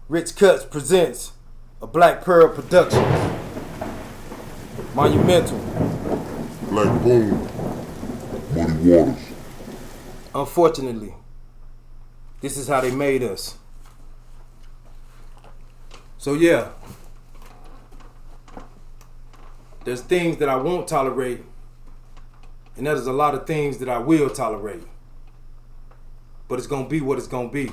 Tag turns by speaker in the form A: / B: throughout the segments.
A: Rich Cuts presents a Black Pearl production. Monumental.
B: Black Boom, Muddy Waters.
A: Unfortunately, this is how they made us. So yeah, there's things that I won't tolerate, and there's a lot of things that I will tolerate. But it's gonna be what it's gonna be.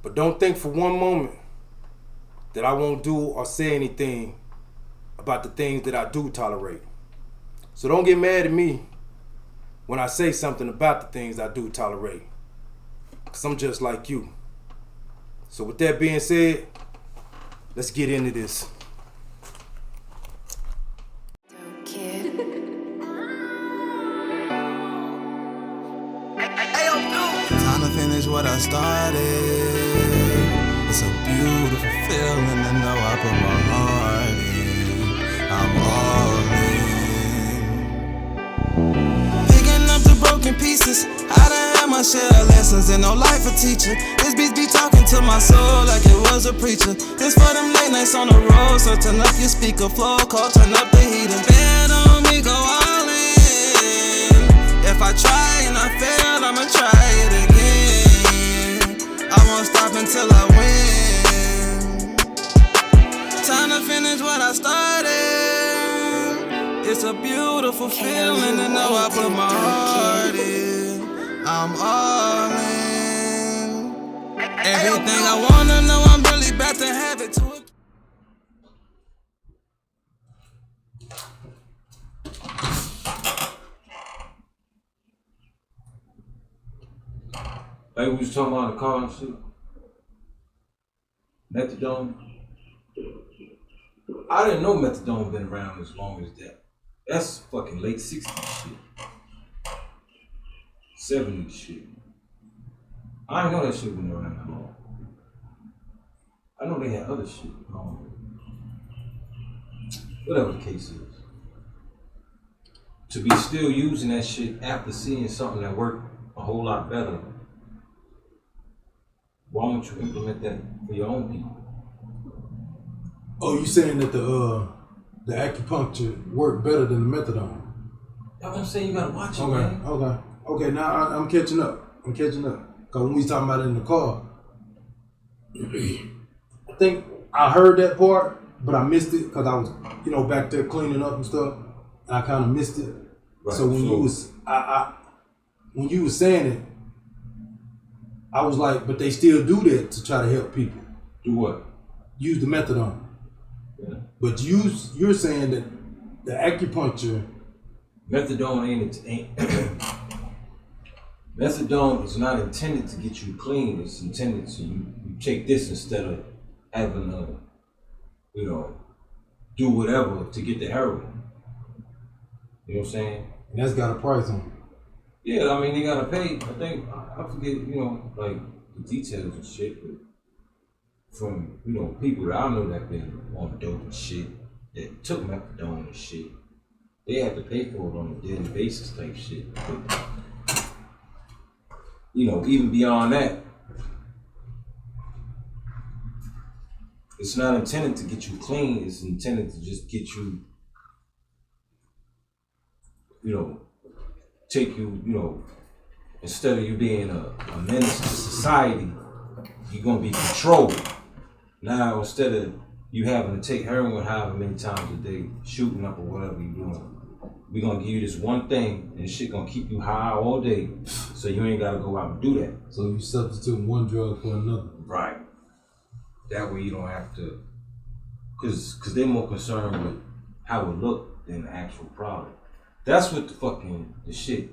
A: But don't think for one moment that I won't do or say anything about the things that I do tolerate. So don't get mad at me when I say something about the things I do tolerate, because I'm just like you. So with that being said, let's get into this.
C: Time to finish what I started. It's a beautiful feeling to know I put my heart in. I'm all in. Picking up the broken pieces. I done had my share of lessons and no life a teacher. This beat be talking to my soul like it was a preacher. This for them late nights on the road, so turn up your speaker flow, call, turn up the heater. Bet on me, go all in. If I try and I fail, I'ma try it again. I won't stop until I win. Time to finish what I started. It's a beautiful feeling to know I put my heart in. I'm all in. Everything I wanna know, I'm really about to have it to it.
D: Like we was talking about the car and shit. Methadone. I didn't know methadone been around as long as that. That's fucking late 60s shit. 70s shit. I didn't know that shit been around that long. I know they had other shit. Whatever the case is. To be still using that shit after seeing something that worked a whole lot better, why don't you implement that for your own people?
E: Oh, you saying that the acupuncture worked better than the methadone?
D: That's what I'm saying, you gotta watch it, man.
E: Okay. Now I'm catching up. Cause when we was talking about it in the car, I think I heard that part, but I missed it because I was, back there cleaning up and stuff, and I kind of missed it.
D: Right.
E: So when you was saying it, I was like, but they still do that to try to help people.
D: Do what?
E: Use the methadone.
D: Yeah.
E: But you're saying that the acupuncture.
D: Methadone ain't Methadone is not intended to get you clean. It's intended to you take this instead of having to, do whatever to get the heroin. You know what I'm saying?
E: And that's got a price on it.
D: Yeah, I mean, they gotta pay. I think, I forget, like the details and shit, but from, people that I know that been on dope and shit, that took methadone and shit, they have to pay for it on a daily basis type shit. But, even beyond that, it's not intended to get you clean, it's intended to just get you, take you, instead of you being a menace to society, you're gonna be controlled. Now, instead of you having to take heroin however many times a day, shooting up or whatever you're doing, we're gonna give you this one thing, and shit gonna keep you high all day, so you ain't gotta go out and do that.
E: So you substituting one drug for another.
D: Right. That way you don't have to, cause they're more concerned with how it look than the actual product. That's what the shit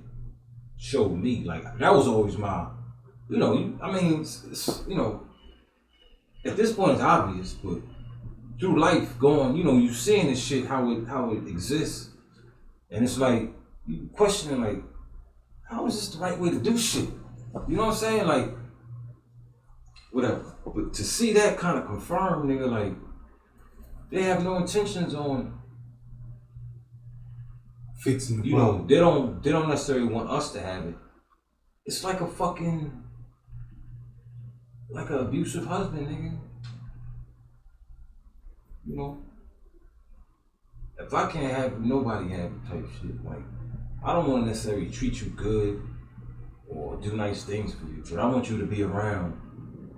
D: showed me. Like, that was always my, at this point it's obvious, but through life going, you seeing this shit, how it exists, and it's like, you questioning, like, how is this the right way to do shit? You know what I'm saying? Like, whatever. But to see that kind of confirmed, nigga, like, they have no intentions on
E: fixing the problem.
D: They don't necessarily want us to have it. It's like a fucking like an abusive husband, nigga. You know? If I can't have you, nobody have you type shit. Like, I don't want to necessarily treat you good or do nice things for you, but I want you to be around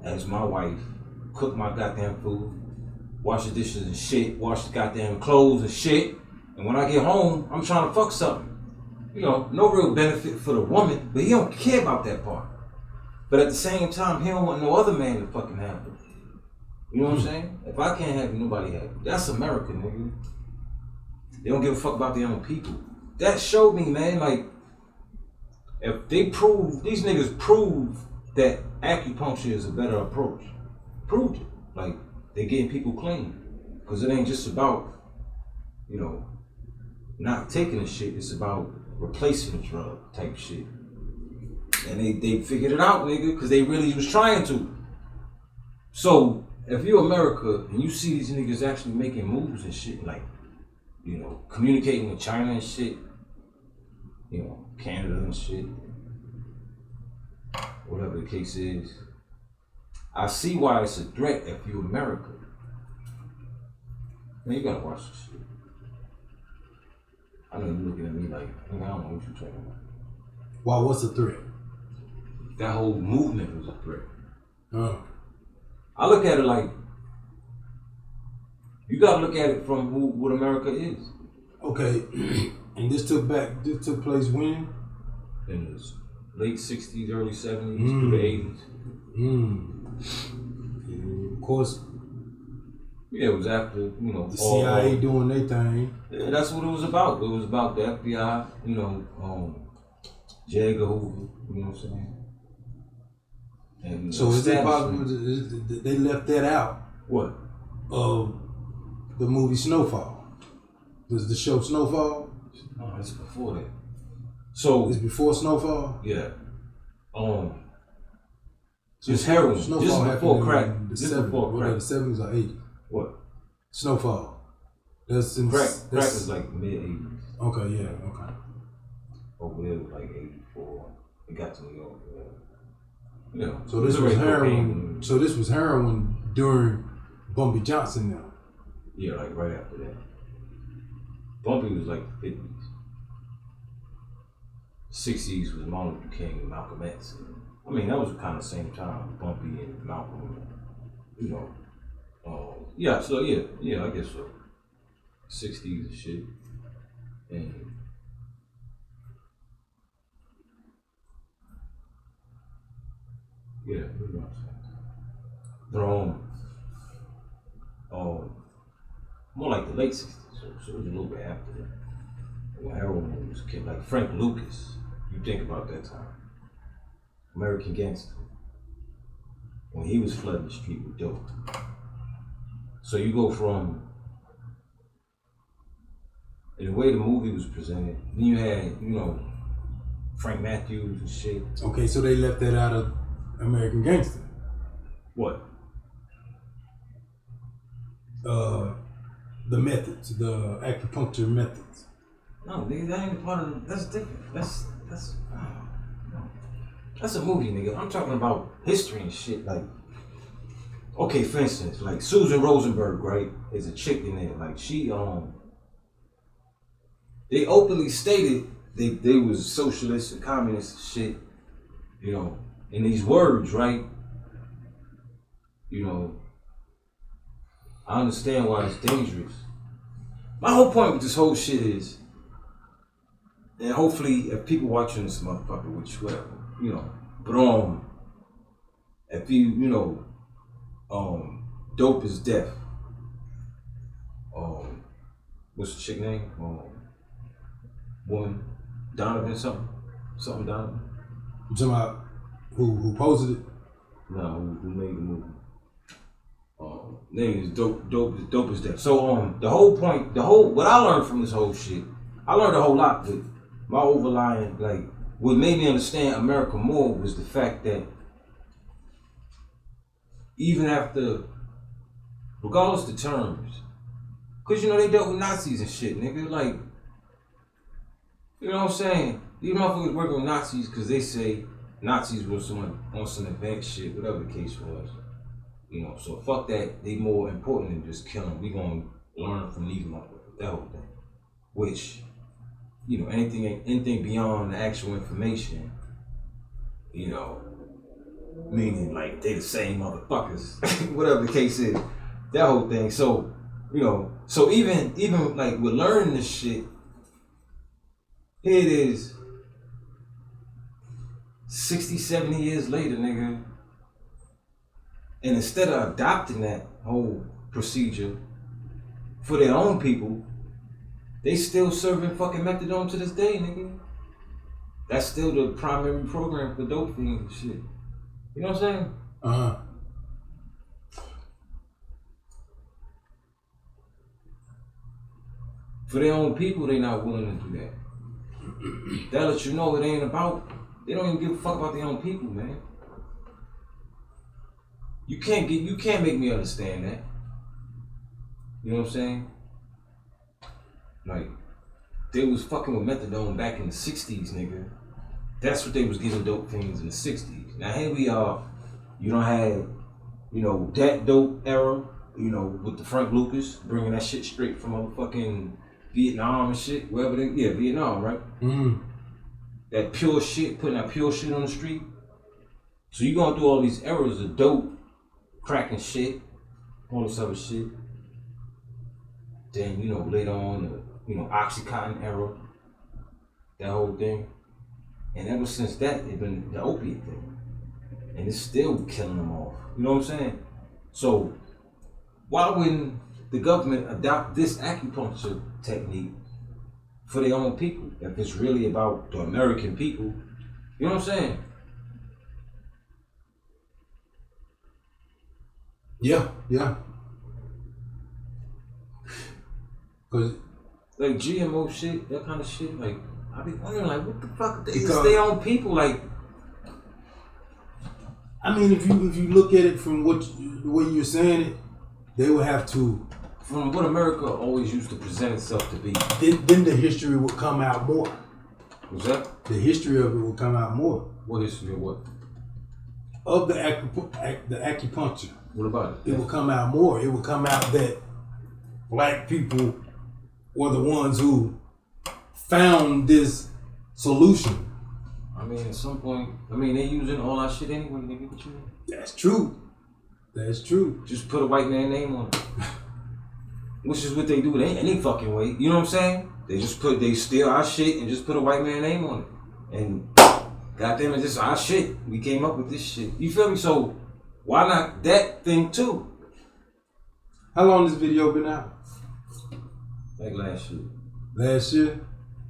D: as my wife, cook my goddamn food, wash the dishes and shit, wash the goddamn clothes and shit, and when I get home, I'm trying to fuck something. You know, no real benefit for the woman, but he don't care about that part. But at the same time, he don't want no other man to fucking have it. You know what I'm saying? If I can't have you, nobody have you. That's America, nigga. They don't give a fuck about their own people. That showed me, man, like, if they prove, these niggas prove that acupuncture is a better approach. Proved it. Like, they getting people clean. Because it ain't just about, you know, not taking the shit, it's about replacing the drug type shit. And they figured it out, nigga, because they really was trying to. So, if you're America and you see these niggas actually making moves and shit, like, you know, communicating with China and shit, you know, Canada and shit, whatever the case is, I see why it's a threat if you're America. Man, you gotta watch this shit. I know you're looking at me like, I don't know what you're talking about.
E: Why, what's the threat?
D: That whole movement was a threat. I look at it like, you gotta look at it from what America is.
E: Okay, and this took place when?
D: In the late 60s, early 70s, through the 80s.
E: Of course.
D: Yeah, it was after, you know,
E: the CIA doing their thing.
D: Yeah, that's what it was about. It was about the FBI, you know, J. Edgar Hoover, you know what I'm saying? And
E: so is it possible they left that out?
D: What?
E: Of the movie Snowfall. Does the show Snowfall?
D: No, it's before that. So
E: it's before Snowfall?
D: Yeah. Just heroin.
E: Snowfall
D: Just before crack.
E: Just before crack. The 70s or 80s?
D: What?
E: Snowfall. That's in
D: crack is like mid-80s.
E: Okay, yeah, okay.
D: Over there was like 84. It got to New York. Yeah.
E: So this was heroin. So this was heroin during Bumpy Johnson now.
D: Yeah, like right after that. Bumpy was like the 50s. 60s was Martin Luther King and Malcolm X. I mean, that was kind of the same time, Bumpy and Malcolm, you know. Yeah, so yeah, I guess so. 60s and shit. And yeah, you know what I'm saying. But more like the late 60s, so it was a little bit after that. When heroin was a kid, like Frank Lucas, you think about that time. American Gangster. When he was flooding the street with dope. So you go from, in the way the movie was presented, then you had, you know, Frank Matthews and shit.
E: Okay, so they left that out of American Gangster.
D: What?
E: The methods, the acupuncture methods.
D: No, nigga, that ain't part of that's different. That's a movie, nigga. I'm talking about history and shit. Like, okay, for instance, like Susan Rosenberg, right, is a chick in there. Like she, they openly stated they was socialists and communists and shit. You know, in these words, right? You know, I understand why it's dangerous. My whole point with this whole shit is, and hopefully if people watching this motherfucker, which whatever, you know, but if you know, dope is death. What's the chick name? Woman, Donovan something Donovan.
E: You talking about who posted it?
D: No, who made the movie? Name is dope is death. So the whole point, what I learned from this whole shit, I learned a whole lot, but my overlying, like, what made me understand America more was the fact that even after, regardless of the terms, cause you know they dealt with Nazis and shit, nigga, like, you know what I'm saying? These motherfuckers working with Nazis cause they say Nazis was on some advanced shit, whatever the case was. You know, so fuck that. They more important than just killing. We gonna learn from these motherfuckers. That whole thing. Which, you know, anything beyond the actual information, you know, meaning like they the same motherfuckers, whatever the case is, that whole thing. So, you know, so even like with learning this shit, here it is, 60, 70 years later, nigga. And instead of adopting that whole procedure for their own people, they still serving fucking methadone to this day, nigga. That's still the primary program for dope fiends and shit. You know what I'm saying?
E: Uh-huh.
D: For their own people, they not willing to do that. That let you know it ain't about, they don't even give a fuck about their own people, man. You can't make me understand that. You know what I'm saying? Like, they was fucking with methadone back in the 60s, nigga. That's what they was giving dope fiends in the 60s. Now here we are, you don't have, you know, that dope era, you know, with the Frank Lucas, bringing that shit straight from motherfucking Vietnam and shit, wherever they, yeah, Vietnam, right?
E: Mm-hmm.
D: That pure shit, putting that pure shit on the street. So you going through all these eras of dope, cracking shit, all this other shit. Then, you know, later on, the, you know, Oxycontin era, that whole thing. And ever since that, it's been the opiate thing. And it's still killing them off. You know what I'm saying? So, why wouldn't the government adopt this acupuncture technique for their own people if it's really about the American people? You know what I'm saying?
E: Yeah. Cause
D: like GMO shit, that kind of shit, like, I be wondering, like, what the fuck? It's their own people, like.
E: I mean, if you look at it from the way you're saying it, they would have to.
D: From what America always used to present itself to be.
E: Then the history would come out more.
D: What's that?
E: The history of it will come out more.
D: What history of what?
E: Of the acupuncture.
D: What about it?
E: It will come out more. It will come out that black people were the ones who found this solution.
D: I mean, at some point, they using all our shit anyway, nigga. What you mean?
E: That's true. That's true.
D: Just put a white man name on it. Which is what they do any fucking way. You know what I'm saying? They steal our shit and just put a white man name on it. And goddamn it, this is our shit. We came up with this shit. You feel me? So why not that thing too?
E: How long has this video been out?
D: Like last year.
E: Last year?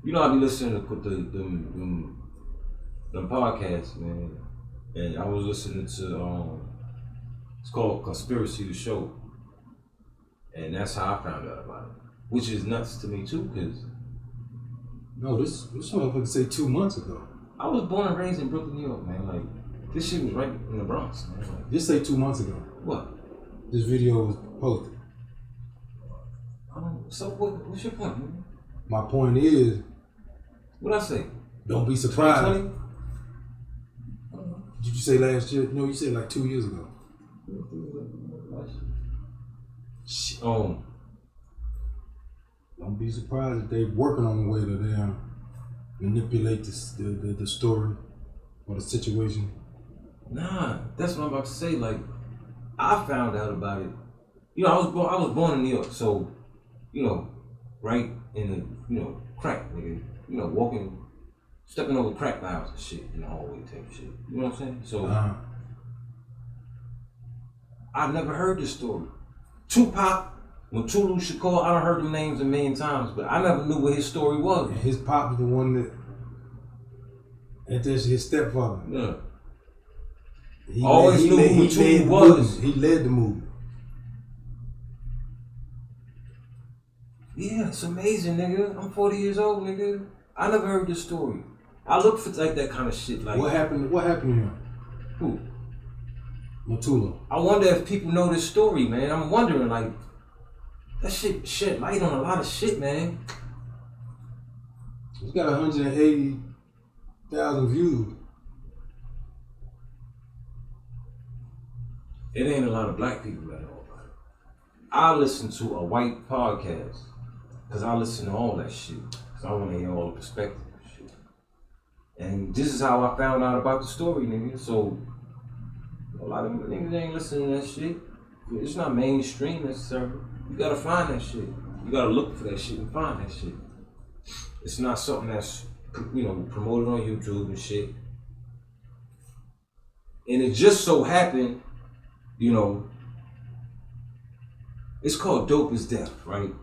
D: You know I be listening to them podcasts, man. And I was listening to it's called Conspiracy the Show. And that's how I found out about it. Which is nuts to me too, because
E: no, this motherfucker say 2 months ago.
D: I was born and raised in Brooklyn, New York, man. Like, this shit was right in the Bronx, man. Like,
E: just say 2 months ago.
D: What?
E: This video was posted.
D: So what's your point, man?
E: My point is,
D: What'd I say?
E: don't be surprised.
D: 2020?
E: Did you say last year? No, you said like 2 years ago. Shit. Don't be surprised if they're working on the way to manipulate the story or the situation.
D: Nah, that's what I'm about to say. Like, I found out about it. You know, I was born in New York, so, you know, right in the, you know, crack, nigga. You know, stepping over crack vials and shit in the hallway type shit. You know what I'm saying? So, I've never heard this story. Tupac, Mutulu Shakur, I done heard them names a million times, but I never knew what his story was.
E: And his pop was the one that's his stepfather.
D: Yeah.
E: He
D: always knew who Mutulu was.
E: He led the movement.
D: Yeah, it's amazing, nigga. I'm 40 years old, nigga. I never heard this story. I look for like that kind of shit. Like,
E: what happened to him?
D: Who?
E: Mutulu.
D: I wonder if people know this story, man. I'm wondering, like, that shit shed light on a lot of shit, man.
E: It's got 180,000 views.
D: it ain't a lot of black people that know about it. I listen to a white podcast because I listen to all that shit. Because I want to hear all the perspective and shit. And this is how I found out about the story, nigga. So, a lot of niggas ain't listening to that shit. It's not mainstream necessarily. You gotta find that shit. You gotta look for that shit and find that shit. It's not something that's, promoted on YouTube and shit. And it just so happened, it's called Dope is Death, right?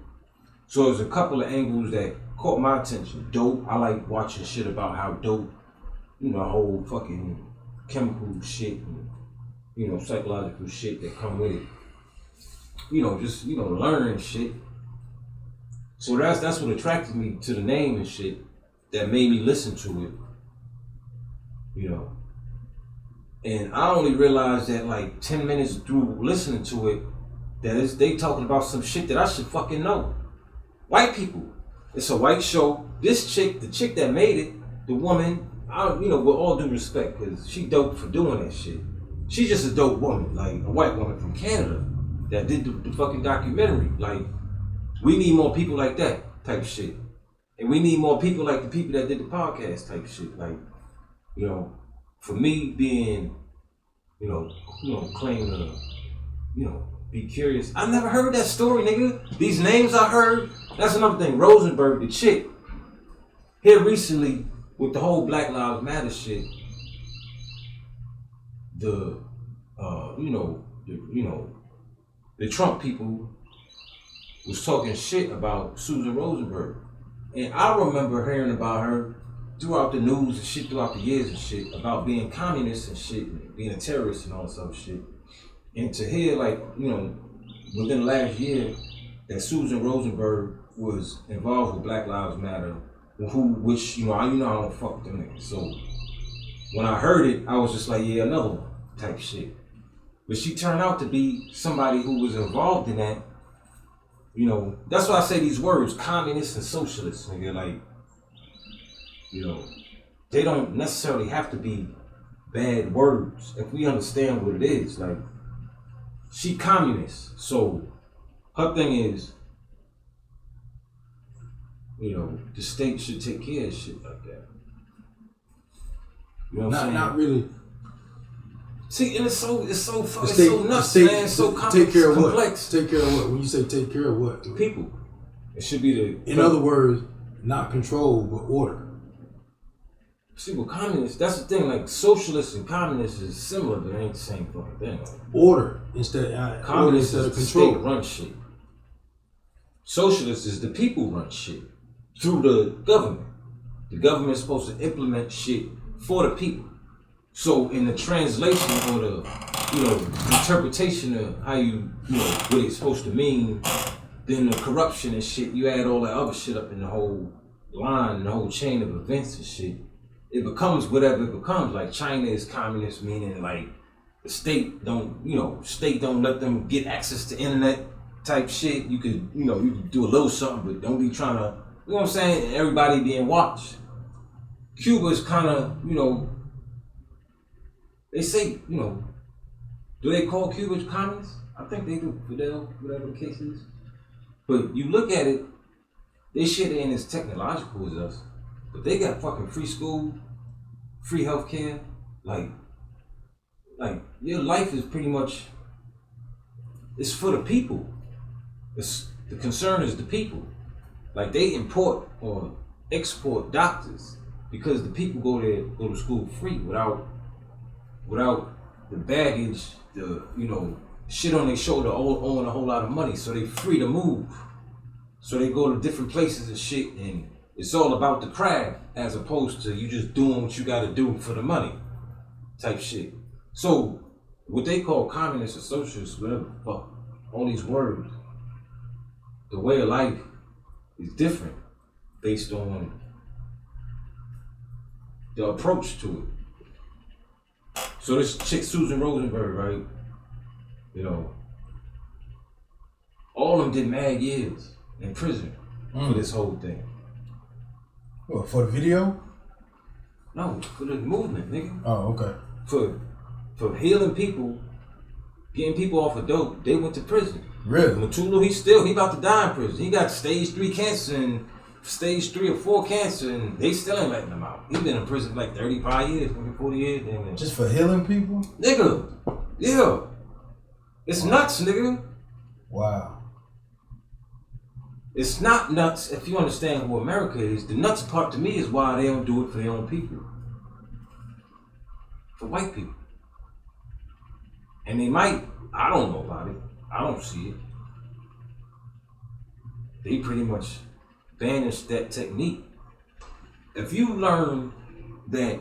D: So there's a couple of angles that caught my attention. Dope, I like watching shit about how dope, whole fucking chemical shit and, psychological shit that come with it. Learning shit. So that's what attracted me to the name and shit that made me listen to it. And I only realized that like 10 minutes through listening to it, that they talking about some shit that I should fucking know. White people. It's a white show. This chick, the chick that made it, the woman, with all due respect, because she dope for doing that shit. She's just a dope woman, like a white woman from Canada that did the fucking documentary. Like, we need more people like that type shit. And we need more people like the people that did the podcast type shit. Like, for me being, claiming to, be curious. I never heard that story, nigga. These names I heard, that's another thing. Rosenberg, the chick, here recently with the whole Black Lives Matter shit, the Trump people was talking shit about Susan Rosenberg. And I remember hearing about her throughout the news and shit throughout the years and shit about being communist and shit, and being a terrorist and all this other shit. And to hear within the last year that Susan Rosenberg was involved with Black Lives Matter, which I don't fuck with them niggas. So when I heard it, I was just like, yeah, another one type shit. But she turned out to be somebody who was involved in that. That's why I say these words, communists and socialists, nigga, like, they don't necessarily have to be bad words if we understand what it is. Like, she communist, so her thing is, the state should take care of shit like that. You know what I'm saying?
E: Not really.
D: See, and it's so nuts,
E: state,
D: man. It's so complex.
E: Take care of
D: complex.
E: What? Take care of what? When you say take care of what?
D: The people. It should be the.
E: In other words, not control, but order.
D: See, with communists, that's the thing. Like, socialists and communists is similar, but it ain't the same fucking thing. Like,
E: order instead of control.
D: The state run shit. Socialists is the people run shit through the government. The government's supposed to implement shit for the people. So in the translation or the interpretation of how what it's supposed to mean, then the corruption and shit, you add all that other shit up in the whole line, the whole chain of events and shit. It becomes whatever it becomes. Like, China is communist, meaning like the state don't let them get access to internet type shit. You could do a little something, but don't be trying to, what I'm saying? Everybody being watched. Cuba is kind of, they say, do they call Cuba communist? I think they do, Fidel, whatever the case is. But you look at it, they shit ain't as technological as us, but they got fucking free school, free healthcare. Like your life is pretty much, it's for the people. The concern is the people. Like, they import or export doctors because the people go to school free without the baggage, the shit on their shoulder, owing a whole lot of money, so they free to move. So they go to different places and shit, and it's all about the craft as opposed to you just doing what you gotta do for the money type shit. So what they call communists or socialists, whatever the fuck, all these words, the way of life is different based on the approach to it. So this chick, Susan Rosenberg, right? All of them did mad years in prison for this whole thing.
E: What, for the video?
D: No, for the movement, nigga.
E: Oh, okay.
D: For healing people getting people off of dope. They went to prison.
E: Really?
D: Mutulu, he about to die in prison. He got stage 3 cancer and stage 3 or 4 cancer, and they still ain't letting him out. He been in prison for like 35 years, maybe 40 years. Damn.
E: Just for healing people?
D: Nigga, yeah. It's nuts, nigga.
E: Wow.
D: It's not nuts if you understand who America is. The nuts part to me is why they don't do it for their own people. For white people. And they might, I don't know about it. I don't see it. They pretty much banished that technique. If you learn that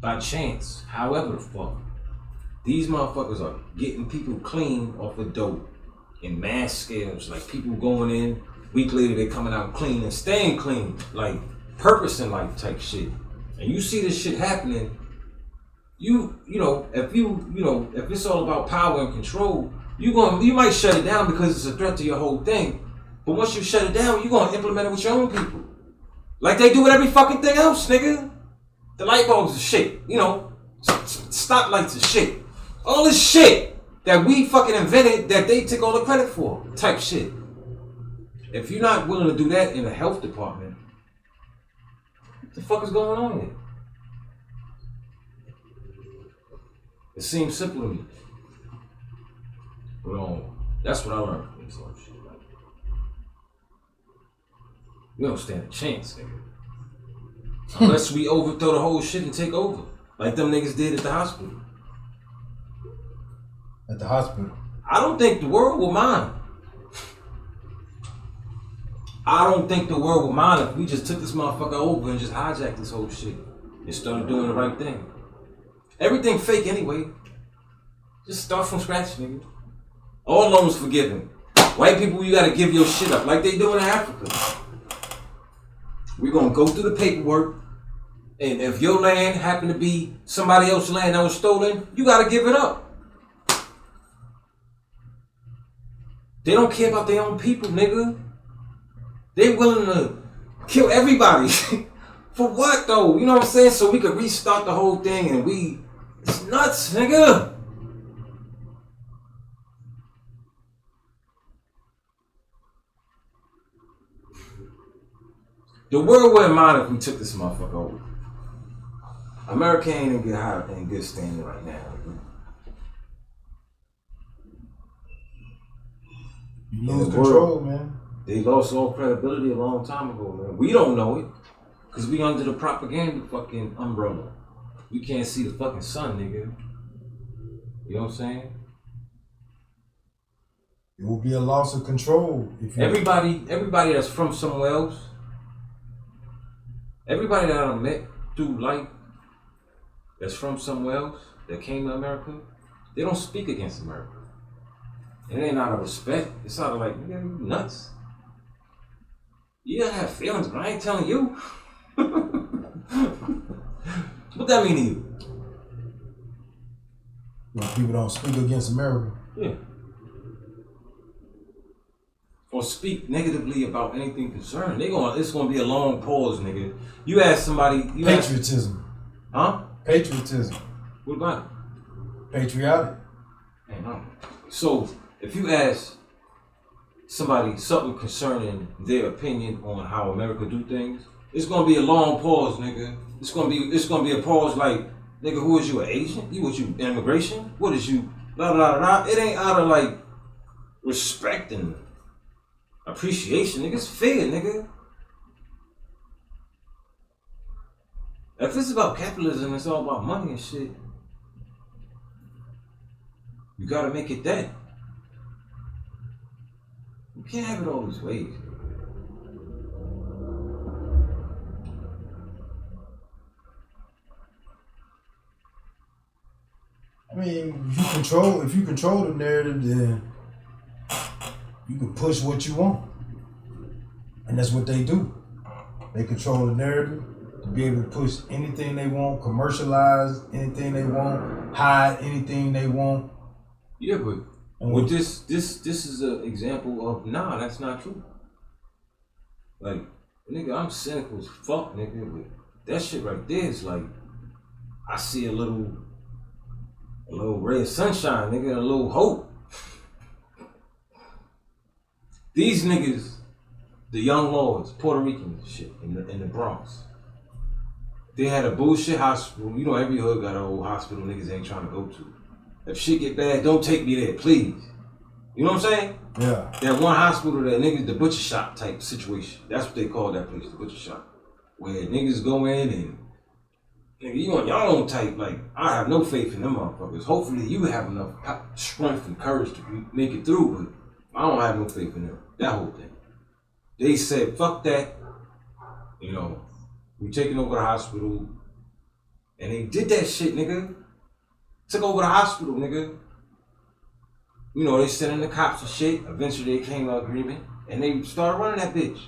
D: by chance, however the fuck, these motherfuckers are getting people clean off of dope in mass scales, like people going in, week later they coming out clean and staying clean, like purpose in life type shit. And you see this shit happening, you know, if it's all about power and control, you might shut it down because it's a threat to your whole thing. But once you shut it down, you're gonna implement it with your own people. Like they do with every fucking thing else, nigga. The light bulbs are shit, you know, stoplights are shit. All this shit that we fucking invented that they took all the credit for, type shit. If you're not willing to do that in the health department, what the fuck is going on here? It seems simple to me. But that's what I learned from this whole shit. Like, we don't stand a chance, nigga. Unless we overthrow the whole shit and take over. Like them niggas did at the hospital.
E: At the hospital?
D: I don't think the world will mind. I don't think the world will mind if we just took this motherfucker over and just hijacked this whole shit and started doing the right thing. Everything fake anyway. Just start from scratch, nigga. All loans forgiven. White people, you gotta give your shit up like they do in Africa. We're gonna go through the paperwork, and if your land happened to be somebody else's land that was stolen, you gotta give it up. They don't care about their own people, nigga. They willing to kill everybody. For what though? You know what I'm saying? So we could restart the whole thing and it's nuts, nigga. The world wouldn't mind if we took this motherfucker over. America ain't in good standing right now.
E: You lose control, man.
D: They lost all credibility a long time ago, man. We don't know it, cause we under the propaganda fucking umbrella. We can't see the fucking sun, nigga. You know what I'm saying?
E: It will be a loss of control if you
D: everybody that's from somewhere else, everybody that I met through life that's from somewhere else that came to America, they don't speak against America. It ain't out of respect. It's out of like, nigga, you nuts. You gotta have feelings, but I ain't telling you. What that mean to you?
E: When people don't speak against America.
D: Yeah. Or speak negatively about anything concerning. It's gonna be a long pause, nigga. You ask somebody.
E: Patriotism.
D: Huh?
E: Patriotism.
D: What about it?
E: Patriotic.
D: So if you ask somebody something concerning their opinion on how America do things, it's gonna be a long pause, nigga. It's gonna be a pause like, nigga, who is you, an agent? You immigration? What is you? Blah blah blah. It ain't out of like respect and appreciation, nigga. It's fear, nigga. If it's about capitalism, it's all about money and shit. You gotta make it that. You can't have it all these ways.
E: I mean, if you control the narrative, then you can push what you want. And that's what they do. They control the narrative to be able to push anything they want, commercialize anything they want, hide anything they want.
D: Yeah, but with this is an example of that's not true. Like, nigga, I'm cynical as fuck, nigga, but that shit right there is like, I see a little A little ray of sunshine, nigga, a little hope. These niggas, the young lords, Puerto Rican shit in the Bronx. They had a bullshit hospital. You know, every hood got an old hospital niggas ain't trying to go to. If shit get bad, don't take me there, please. You know what I'm saying?
E: Yeah.
D: That one hospital that niggas, the butcher shop type situation. That's what they call that place, the butcher shop. Where niggas go in and, nigga, you on your own type. Like, I have no faith in them motherfuckers. Hopefully you have enough strength and courage to make it through, but I don't have no faith in them. That whole thing. They said, fuck that. You know, we taking over the hospital. And they did that shit, nigga. Took over the hospital, nigga. You know, they sent in the cops and shit. Eventually they came to an agreement. And they started running that bitch.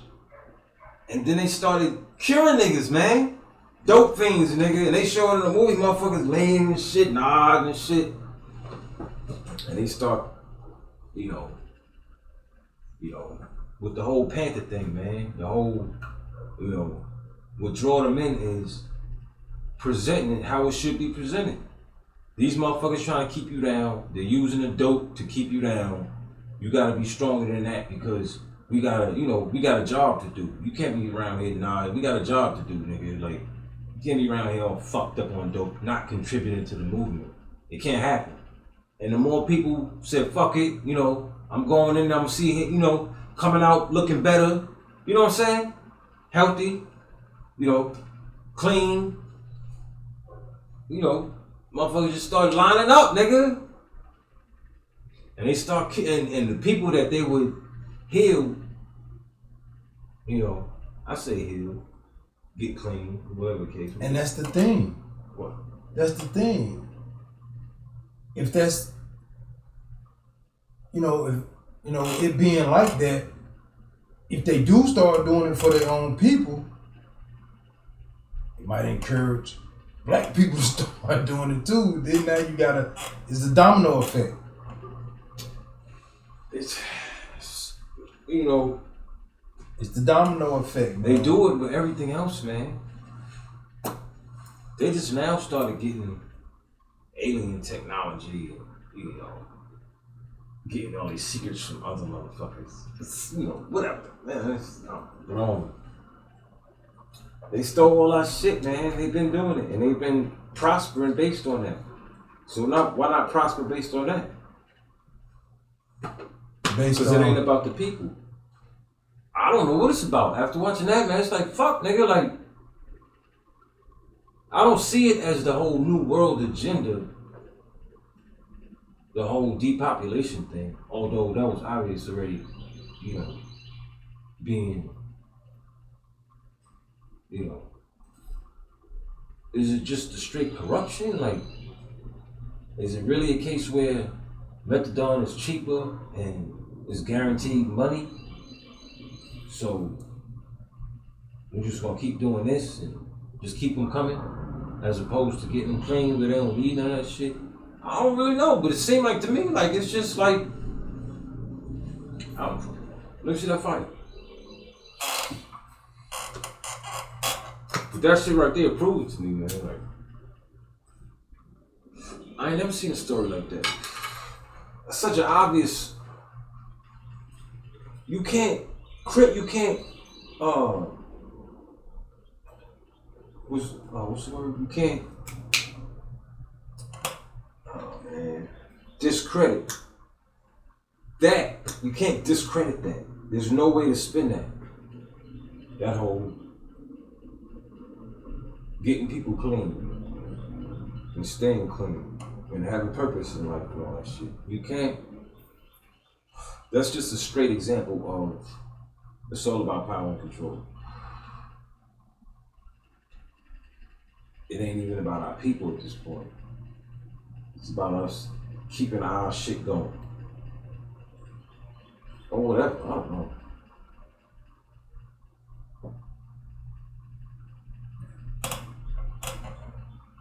D: And then they started curing niggas, man. Dope fiends, nigga. And they showed in the movie motherfuckers laying and shit, nodding and shit. And they start, you know, with the whole Panther thing, man. The whole, you know, what draw them in is presenting it how it should be presented. These motherfuckers trying to keep you down. They're using the dope to keep you down. You gotta be stronger than that because we gotta, you know, we got a job to do. You can't be around here, nah, we got a job to do, nigga. Like, you can't be around here all fucked up on dope, not contributing to the movement. It can't happen. And the more people said, fuck it, you know, I'm going in, I'm seeing it, you know, coming out looking better, you know what I'm saying? Healthy, you know, clean, you know, motherfuckers just start lining up, nigga. And they start, and the people that they would heal, you know, I say heal, get clean, whatever the case.
E: And that's the thing.
D: What?
E: That's the thing. If that's, you know, if, you know, it being like that, if they do start doing it for their own people, it might encourage black people to start doing it too. Then now you gotta, it's a domino effect.
D: It's you know,
E: it's the domino effect, man.
D: They do it with everything else, man. They just now started getting alien technology and, you know, getting all these secrets from other motherfuckers. It's, you know, whatever, man. It's wrong. They stole all our shit, man. They've been doing it, and they've been prospering based on that. So why not prosper based on that? Because it ain't about the people. I don't know what it's about. After watching that, man, it's like, fuck, nigga, like, I don't see it as the whole new world agenda, the whole depopulation thing, although that was obvious already, you know, being, you know, is it just the straight corruption? Like, is it really a case where methadone is cheaper and is guaranteed money? So we're just gonna keep doing this and just keep them coming, as opposed to getting them clean where they don't need none of that shit. I don't really know, but it seemed like to me like it's just like, I don't know. Let me see that fight. But that shit right there proved it to me, man. Like, I ain't never seen a story like that. That's such an obvious. You can't. What's the word? You can't. Oh man, discredit that. You can't discredit that. There's no way to spin that. That whole getting people clean and staying clean and having purpose in life and all that shit. You can't. That's just a straight example of it's all about power and control. It ain't even about our people at this point. It's about us keeping our shit going. Or whatever, I don't know.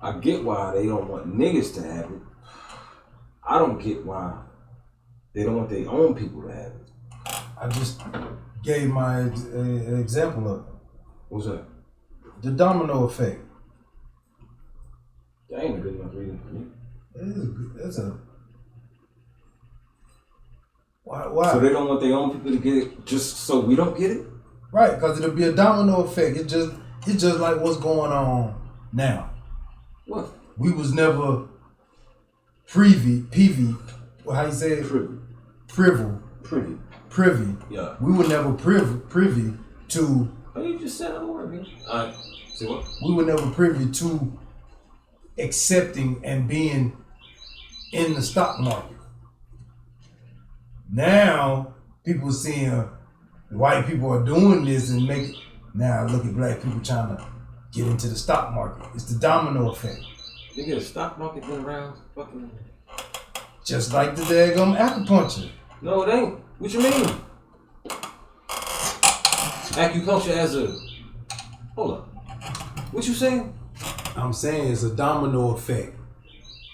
D: I get why they don't want niggas to have it. I don't get why they don't want their own people to have it.
E: I just gave my example of it.
D: What's that?
E: The domino effect.
D: That ain't a good enough reason for me.
E: That's a why?
D: So they don't want their own people to get it just so we don't get it?
E: Right, because it'll be a domino effect. It's just like what's going on now.
D: What?
E: We was never privy. Well, how you say it? Privy.
D: Yeah.
E: We were never privy to.
D: Oh, you just said I'm working. Alright. See what?
E: We were never privy to accepting and being in the stock market. Now people seeing white people are doing this and now look at black people trying to get into the stock market. It's the domino effect.
D: Nigga, the stock market been around fucking.
E: Just like the daggum acupuncture.
D: No, it ain't. What you mean? Acupuncture as a. Hold up. What you saying?
E: I'm saying it's a domino effect.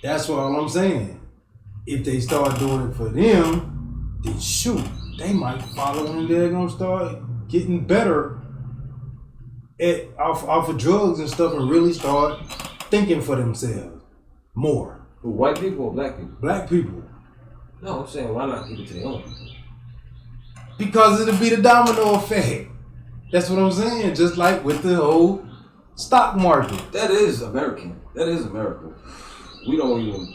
E: That's what I'm saying. If they start doing it for them, then shoot, they might follow and they're gonna start getting better off of drugs and stuff and really start thinking for themselves more.
D: For white people or black people?
E: Black people.
D: No, I'm saying why not keep it to their own?
E: Because it'll be the domino effect. That's what I'm saying. Just like with the whole stock market.
D: That is American. That is America. We don't even.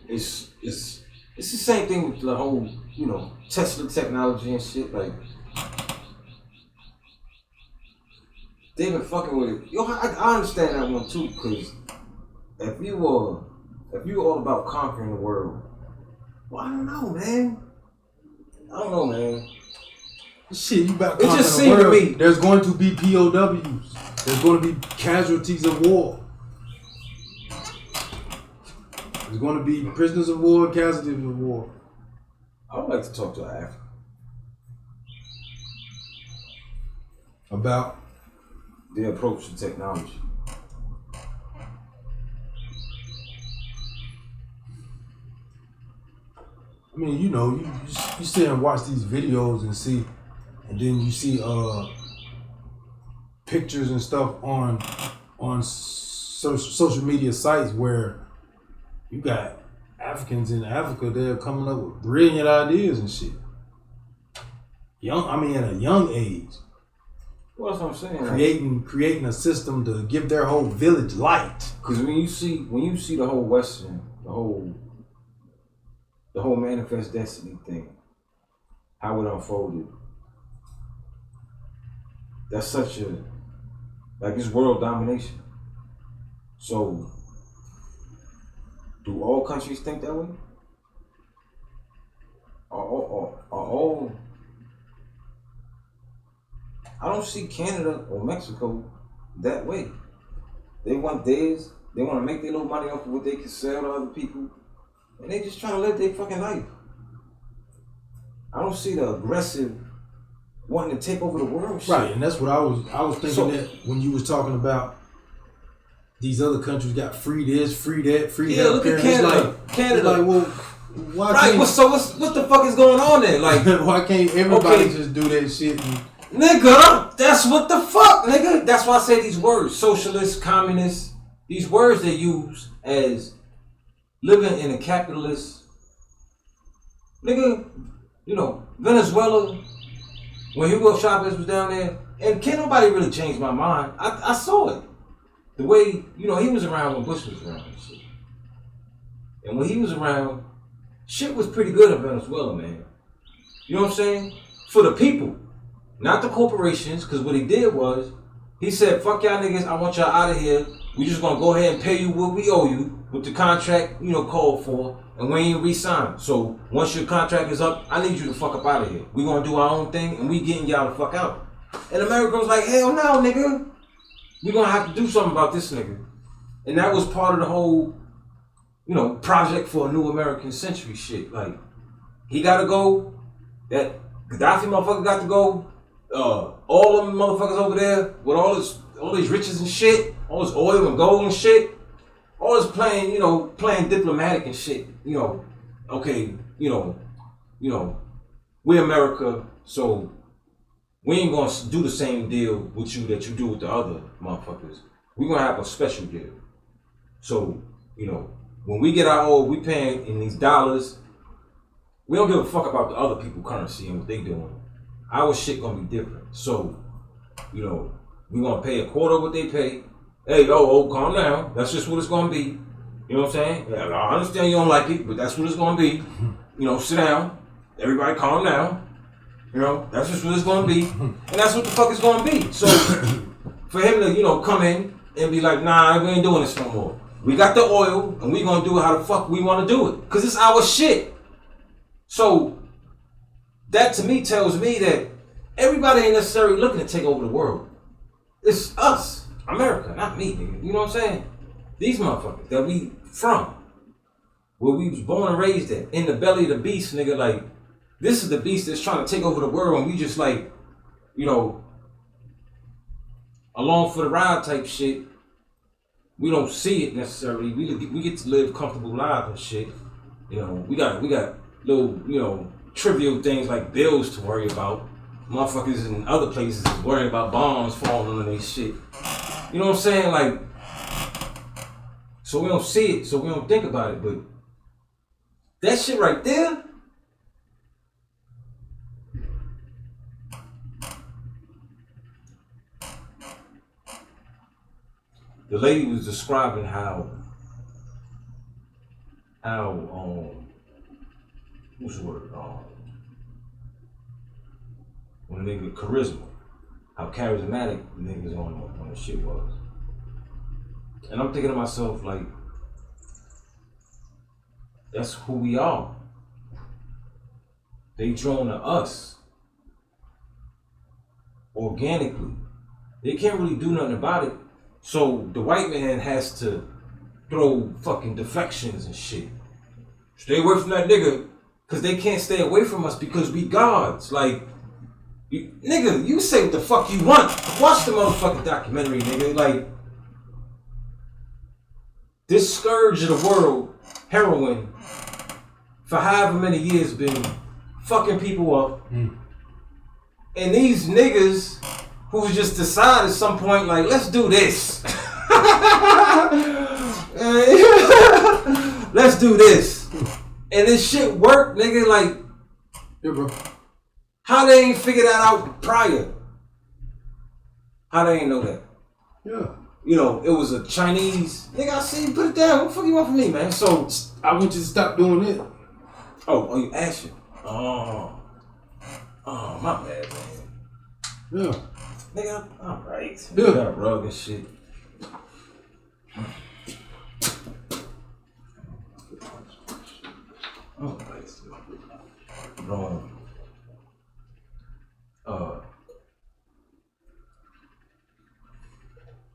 D: It's the same thing with the whole, Tesla technology and shit. Like, they've been fucking with it. Yo, I understand that one too, because if you all about conquering the world, well, I don't know, man.
E: Shit, you about
D: It
E: conquer
D: just
E: the
D: seemed to
E: world.
D: me.
E: There's going to be POWs. There's going to be casualties of war. There's going to be prisoners of war, casualties of war.
D: I would like to talk to an African.
E: About
D: Their approach to technology.
E: I mean, you sit and watch these videos and see, and then you see pictures and stuff on social media sites where you got Africans in Africa, they're coming up with brilliant ideas and shit. At a young age.
D: Well, that's what I'm saying.
E: Creating a system to give their whole village light.
D: Because when you see the whole Western, the whole manifest destiny thing, how it unfolded, that's such it's world domination. So, do all countries think that way? Are all? I don't see Canada or Mexico that way. They want theirs. They want to make their little money off of what they can sell to other people. And they just trying to live their fucking life. I don't see the aggressive wanting to take over the world shit.
E: Right, and that's what I was thinking that when you was talking about these other countries got free this, free that, free that.
D: Yeah, look at Canada.
E: Canada. Like, well, why
D: right, what the fuck is going on there? Like,
E: why can't everybody just do that shit?
D: Nigga, that's what the fuck, nigga. That's why I say these words, socialist, communist, these words they use as living in a capitalist, nigga, Venezuela, when Hugo Chavez was down there, and can't nobody really change my mind. I saw it. The way, he was around when Bush was around and shit. And when he was around, shit was pretty good in Venezuela, man. You know what I'm saying? For the people. Not the corporations, because what he did was, he said, fuck y'all niggas, I want y'all out of here. We just gonna go ahead and pay you what we owe you, with the contract, called for, and we ain't re-signed. So, once your contract is up, I need you to fuck up out of here. We gonna do our own thing, and we getting y'all the fuck out. And America was like, hell no, nigga. We gonna have to do something about this nigga. And that was part of the whole, project for a new American century shit. Like, he gotta go, that Gaddafi motherfucker got to go, all them motherfuckers over there with all these riches and shit, all this oil and gold and shit, all this playing diplomatic and shit. Okay, we're America, so we ain't gonna do the same deal with you that you do with the other motherfuckers. We're gonna have a special deal. So, when we get our old, we paying in these dollars. We don't give a fuck about the other people currency and what they doing. Our shit gonna be different. So, you know, we gonna pay a quarter of what they pay. Hey, calm down. That's just what it's gonna be. You know what I'm saying? Yeah, I understand you don't like it, but that's what it's gonna be. You know, sit down. Everybody calm down. You know, that's just what it's gonna be. And that's what the fuck it's gonna be. So, for him to, you know, come in and be like, nah, we ain't doing this no more. We got the oil, and we gonna do it how the fuck we wanna do it. Cause it's our shit. So, that to me tells me that everybody ain't necessarily looking to take over the world. It's us, America, not me, nigga. You know what I'm saying? These motherfuckers that we from, where we was born and raised at, in the belly of the beast, nigga. Like, this is the beast that's trying to take over the world, and we just like, you know, along for the ride type shit. We don't see it necessarily. We get to live comfortable lives and shit. You know, we got little, you know, trivial things like bills to worry about. Motherfuckers in other places is worrying about bombs falling on their shit. You know what I'm saying? Like, so we don't see it, so we don't think about it, but that shit right there, the lady was describing how what's the word? When a nigga charisma, how charismatic the niggas on the shit was. And I'm thinking to myself, like, that's who we are. They drawn to us organically. They can't really do nothing about it. So the white man has to throw fucking deflections and shit. Stay away from that nigga, cause they can't stay away from us because we gods. Like, nigga, you say what the fuck you want. Watch the motherfucking documentary, nigga. Like, this scourge of the world, heroin, for however many years been fucking people up. And these niggas who just decide at some point, like, let's do this. Let's do this. And this shit work, nigga, like,
E: Yeah, bro.
D: how they ain't figured that out prior? How they ain't know that?
E: Yeah.
D: You know, it was a Chinese, nigga, I see you put it down. What the fuck you want from me, man? So,
E: I want you to stop doing it.
D: oh, you action. Oh, my bad, man.
E: Yeah.
D: Nigga, alright.
E: Yeah.
D: Got a rug and shit. Alright.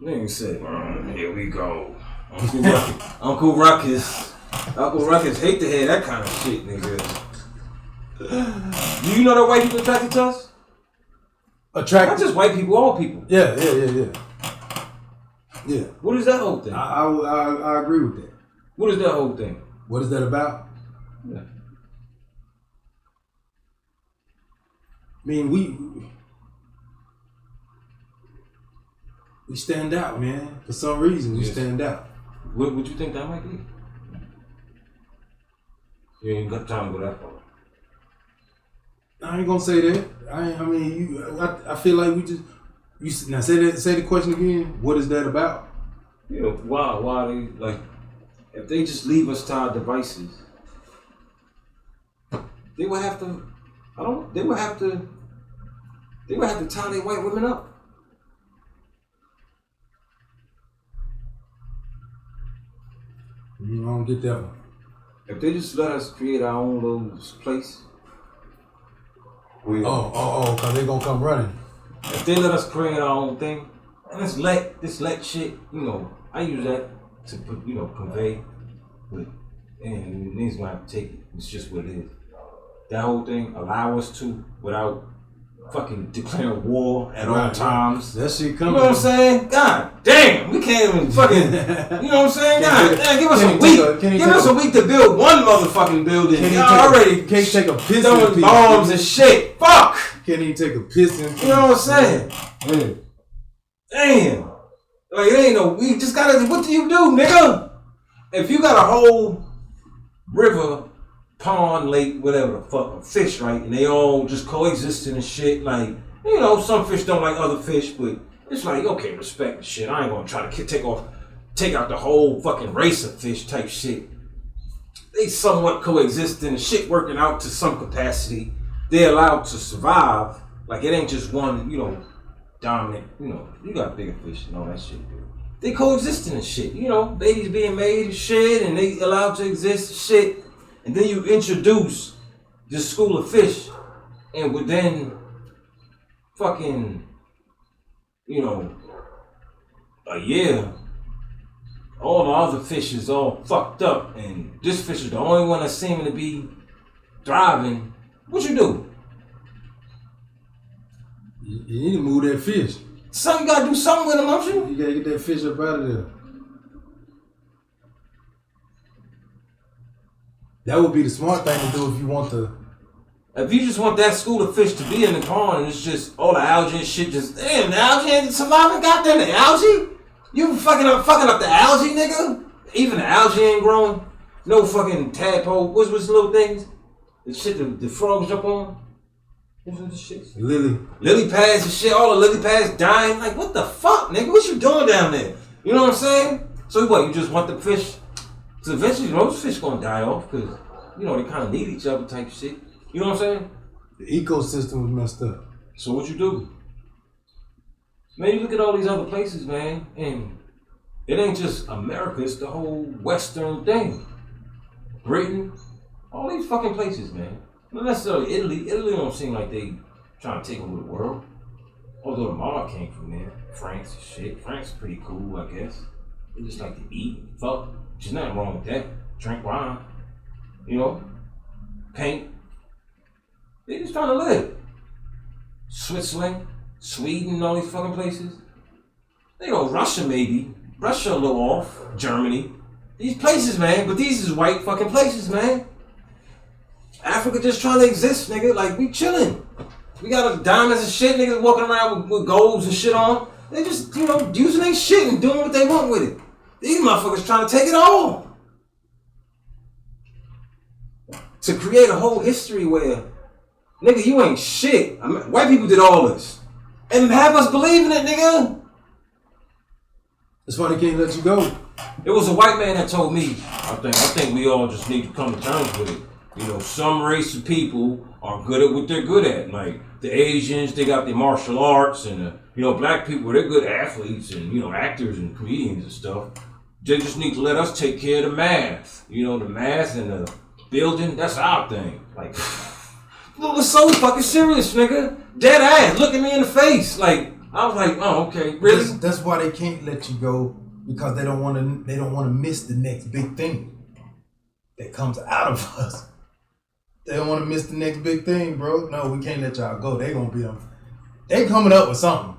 D: Nigga said, here we go. Uncle Ruckus hate to hear that kind of shit, nigga. Do you know that white people attracted to us? Not just white people, all people.
E: Yeah. Yeah.
D: What is that whole thing?
E: I agree with that.
D: What is that whole thing?
E: What is that about?
D: Yeah.
E: I mean, we stand out, man. For some reason, we stand out.
D: What would you think that might be? You ain't got time to go that far.
E: I ain't gonna say that. I feel like we just. Now say the question again. What is that about?
D: You know, why they, like, if they just leave us to our devices, they would have to, they would have to tie their white women up.
E: I don't get that one.
D: If they just let us create our own little place.
E: Because they gonna come running.
D: If they let us create our own thing, and this let shit, you know, I use that to put, you know, convey, but and niggas gonna have to take it. It's just what it is. That whole thing allow us to without fucking declaring war at all times.
E: That shit
D: You
E: coming.
D: know what I'm saying? God damn, we can't even fucking. You know what I'm saying? God damn, give us a week. Give us a week to build one motherfucking building. Y'all already
E: can't take a piss
D: throwing bombs and shit. Fuck.
E: Can't even take a piss in.
D: You know what I'm saying? Damn. Like, it ain't no, we just gotta, what do you do, nigga? if you got a whole river, pond, lake, whatever the fuck, of fish, right? And they all just coexisting and shit. Like, you know, some fish don't like other fish, but it's like, okay, respect the shit. I ain't gonna try to take out the whole fucking race of fish type shit. They somewhat coexisting and shit working out to some capacity. They're allowed to survive. Like, it ain't just one, you know, dominant, you know, you got bigger fish and all that shit, dude. They coexisting and shit, you know, babies being made and shit, and they allowed to exist and shit. And then you introduce this school of fish, and within fucking, you know, a year, all the other fish is all fucked up, and this fish is the only one that's seeming to be thriving. What you do?
E: You need to move that fish.
D: Something, you gotta do something with them, don't you?
E: You gotta get that fish up out of there. That would be the smart thing to do if you want to.
D: If you just want that school of fish to be in the pond and it's just all the algae and shit, just damn, the algae ain't surviving. Goddamn, the algae? You fucking up the algae, nigga? Even the algae ain't growing. No fucking tadpole. What's the little things? The shit the frogs jump on. What's the shit? Lily pads and shit. All the lily pads dying. Like, what the fuck, nigga? What you doing down there? You know what I'm saying? So what? You just want the fish? So eventually, those fish gonna die off because, you know, they kind of need each other type shit. You know what I'm saying?
E: The ecosystem was messed up.
D: So what you do? Man, you look at all these other places, man, and it ain't just America, it's the whole Western thing. Britain, all these fucking places, man. Not necessarily Italy. Italy don't seem like they trying to take over the world. Although the mob came from there. France and shit. France is pretty cool, I guess. They just like to eat and fuck. There's nothing wrong with that. Drink wine. You know? Paint. They just trying to live. Switzerland, Sweden, all these fucking places. They go Russia maybe. Russia a little off. Germany. These places, man. But these is white fucking places, man. Africa just trying to exist, nigga. Like, we chilling. We got diamonds and shit, niggas walking around with golds and shit on. They just, you know, using their shit and doing what they want with it. These motherfuckers trying to take it all. To create a whole history where, nigga, you ain't shit. I mean, white people did all this. And have us believing it, nigga.
E: That's why they can't let you go.
D: It was a white man that told me, I think we all just need to come to terms with it. You know, some race of people are good at what they're good at. Like the Asians, they got their martial arts, and you know, black people, they're good athletes and, you know, actors and comedians and stuff. They just need to let us take care of the math. You know, the math and the building, that's our thing. Like, it was so fucking serious, nigga. Dead ass, looking me in the face. Like, I was like, oh, okay, really?
E: That's why they can't let you go, because they don't want to miss the next big thing that comes out of us. They don't want to miss the next big thing, bro. No, we can't let y'all go. They gonna be them. They coming up with something.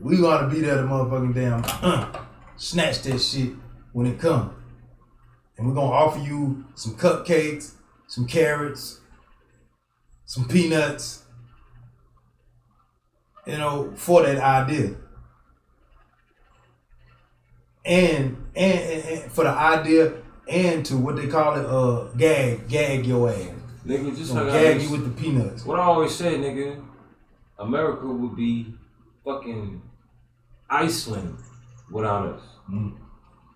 E: We gotta be there to motherfucking damn snatch that shit when it comes. And we're gonna offer you some cupcakes, some carrots, some peanuts, you know, for that idea. And for the idea, and to what they call it, gag your ass.
D: Nigga, just
E: like gag you with the peanuts.
D: What I always say, nigga, America would be fucking Iceland without us.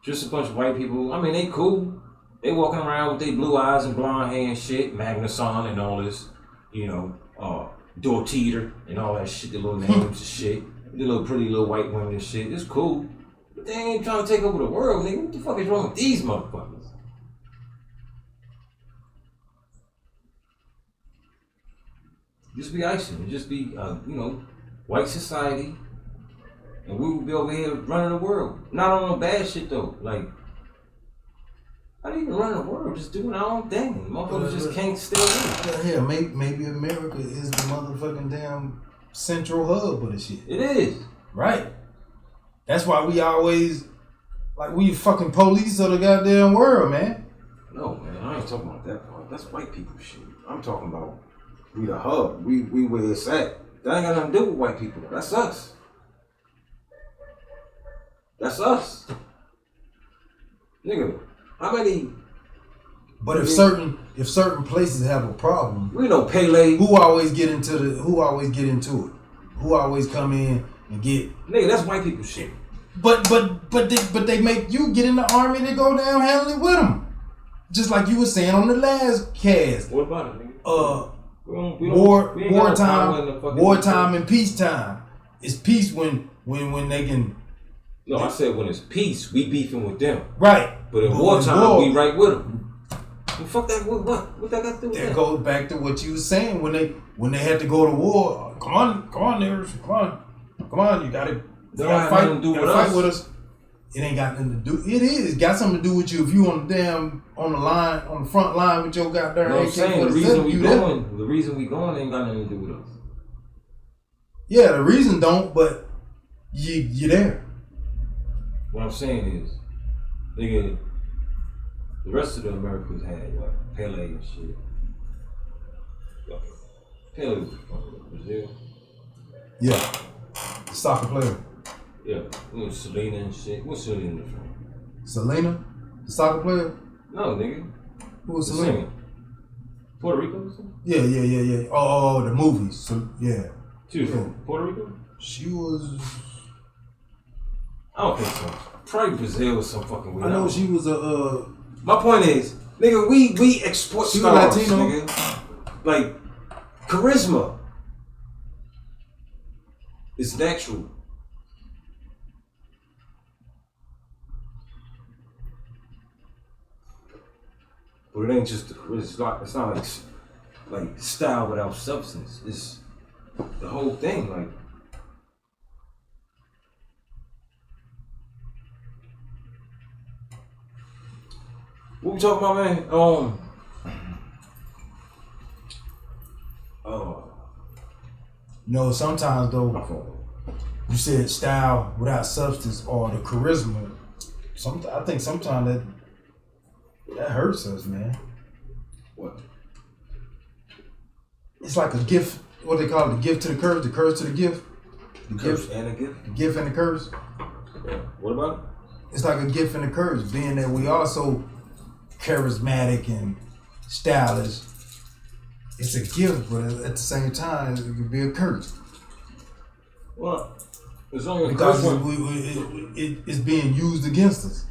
D: Just a bunch of white people. I mean, they cool. They walking around with their blue eyes and blonde hair and shit, Magnuson and all this, you know, Dorteter and all that shit, the little names and shit, the little pretty little white women and shit. It's cool. But they ain't trying to take over the world, nigga. What the fuck is wrong with these motherfuckers? Just be Iceland. Just be, you know, white society. And we would be over here running the world. Not on no bad shit, though. Like, how do you even run the world? Just doing our own thing. Motherfuckers just can't stay in.
E: Yeah, maybe America is the motherfucking damn central hub of the shit.
D: It is.
E: Right. That's why we always, like, we fucking police of the goddamn world, man.
D: No, man, I ain't talking about that part. That's white people shit. I'm talking about we the hub. We where it's at. That ain't got nothing to do with white people. That's us. That's us. Nigga, How many?
E: But if certain places have a problem,
D: We know Pele.
E: who always get into it? Who always come in and get?
D: Nigga, that's white people shit.
E: But they make you get in the army to go down handle it with them. Just like you were saying on the last cast.
D: What about it, nigga? We ain't got no power in the fucking
E: wartime and peacetime. It's peace when they can.
D: No, I said when it's peace, we beefing with them.
E: Right.
D: But in wartime, we right with them. Well, fuck that. What that got to do with
E: That
D: that?
E: goes back to what you were saying when they had to go to war. Come on, niggas, come on, you gotta fight with us. It ain't got nothing to do. It is got something to do with you if you on the front line with your goddamn.
D: You know what I'm saying? The reason we going ain't got nothing to do with us.
E: Yeah, the reason don't, but you there.
D: What I'm saying is, nigga, the rest of the Americans had what? Pele and shit. Pele was from Brazil.
E: Yeah, the soccer player.
D: Yeah, you know, Selena and shit. What's Selena from?
E: Selena, the soccer player.
D: No, nigga.
E: Who was
D: The
E: Selena?
D: singer. Puerto Rico or something?
E: Yeah. Oh, the movies. So yeah.
D: She was from Puerto Rico?
E: She was.
D: I don't think so. Probably Brazil or some fucking weird.
E: I know she was a.
D: My point is, nigga, we export
E: She
D: stars,
E: was Latino.
D: nigga. Like, charisma is natural. But it ain't just the charisma. It's not like style without substance. It's the whole thing. Like, what we talking about, man?
E: No, sometimes though, you said style without substance or the charisma. I think sometimes that hurts us, man.
D: What?
E: It's like a gift. What they call it? The gift to the curse. The curse to the gift. The
D: Curse
E: gift.
D: and a gift?
E: The gift and the curse.
D: Yeah. What about it?
E: It's like a gift and a curse, being that we are so charismatic and stylish. It's a gift, but at the same time, it could be a curse.
D: Well, it's only a
E: Because
D: curse.
E: it's being used against us.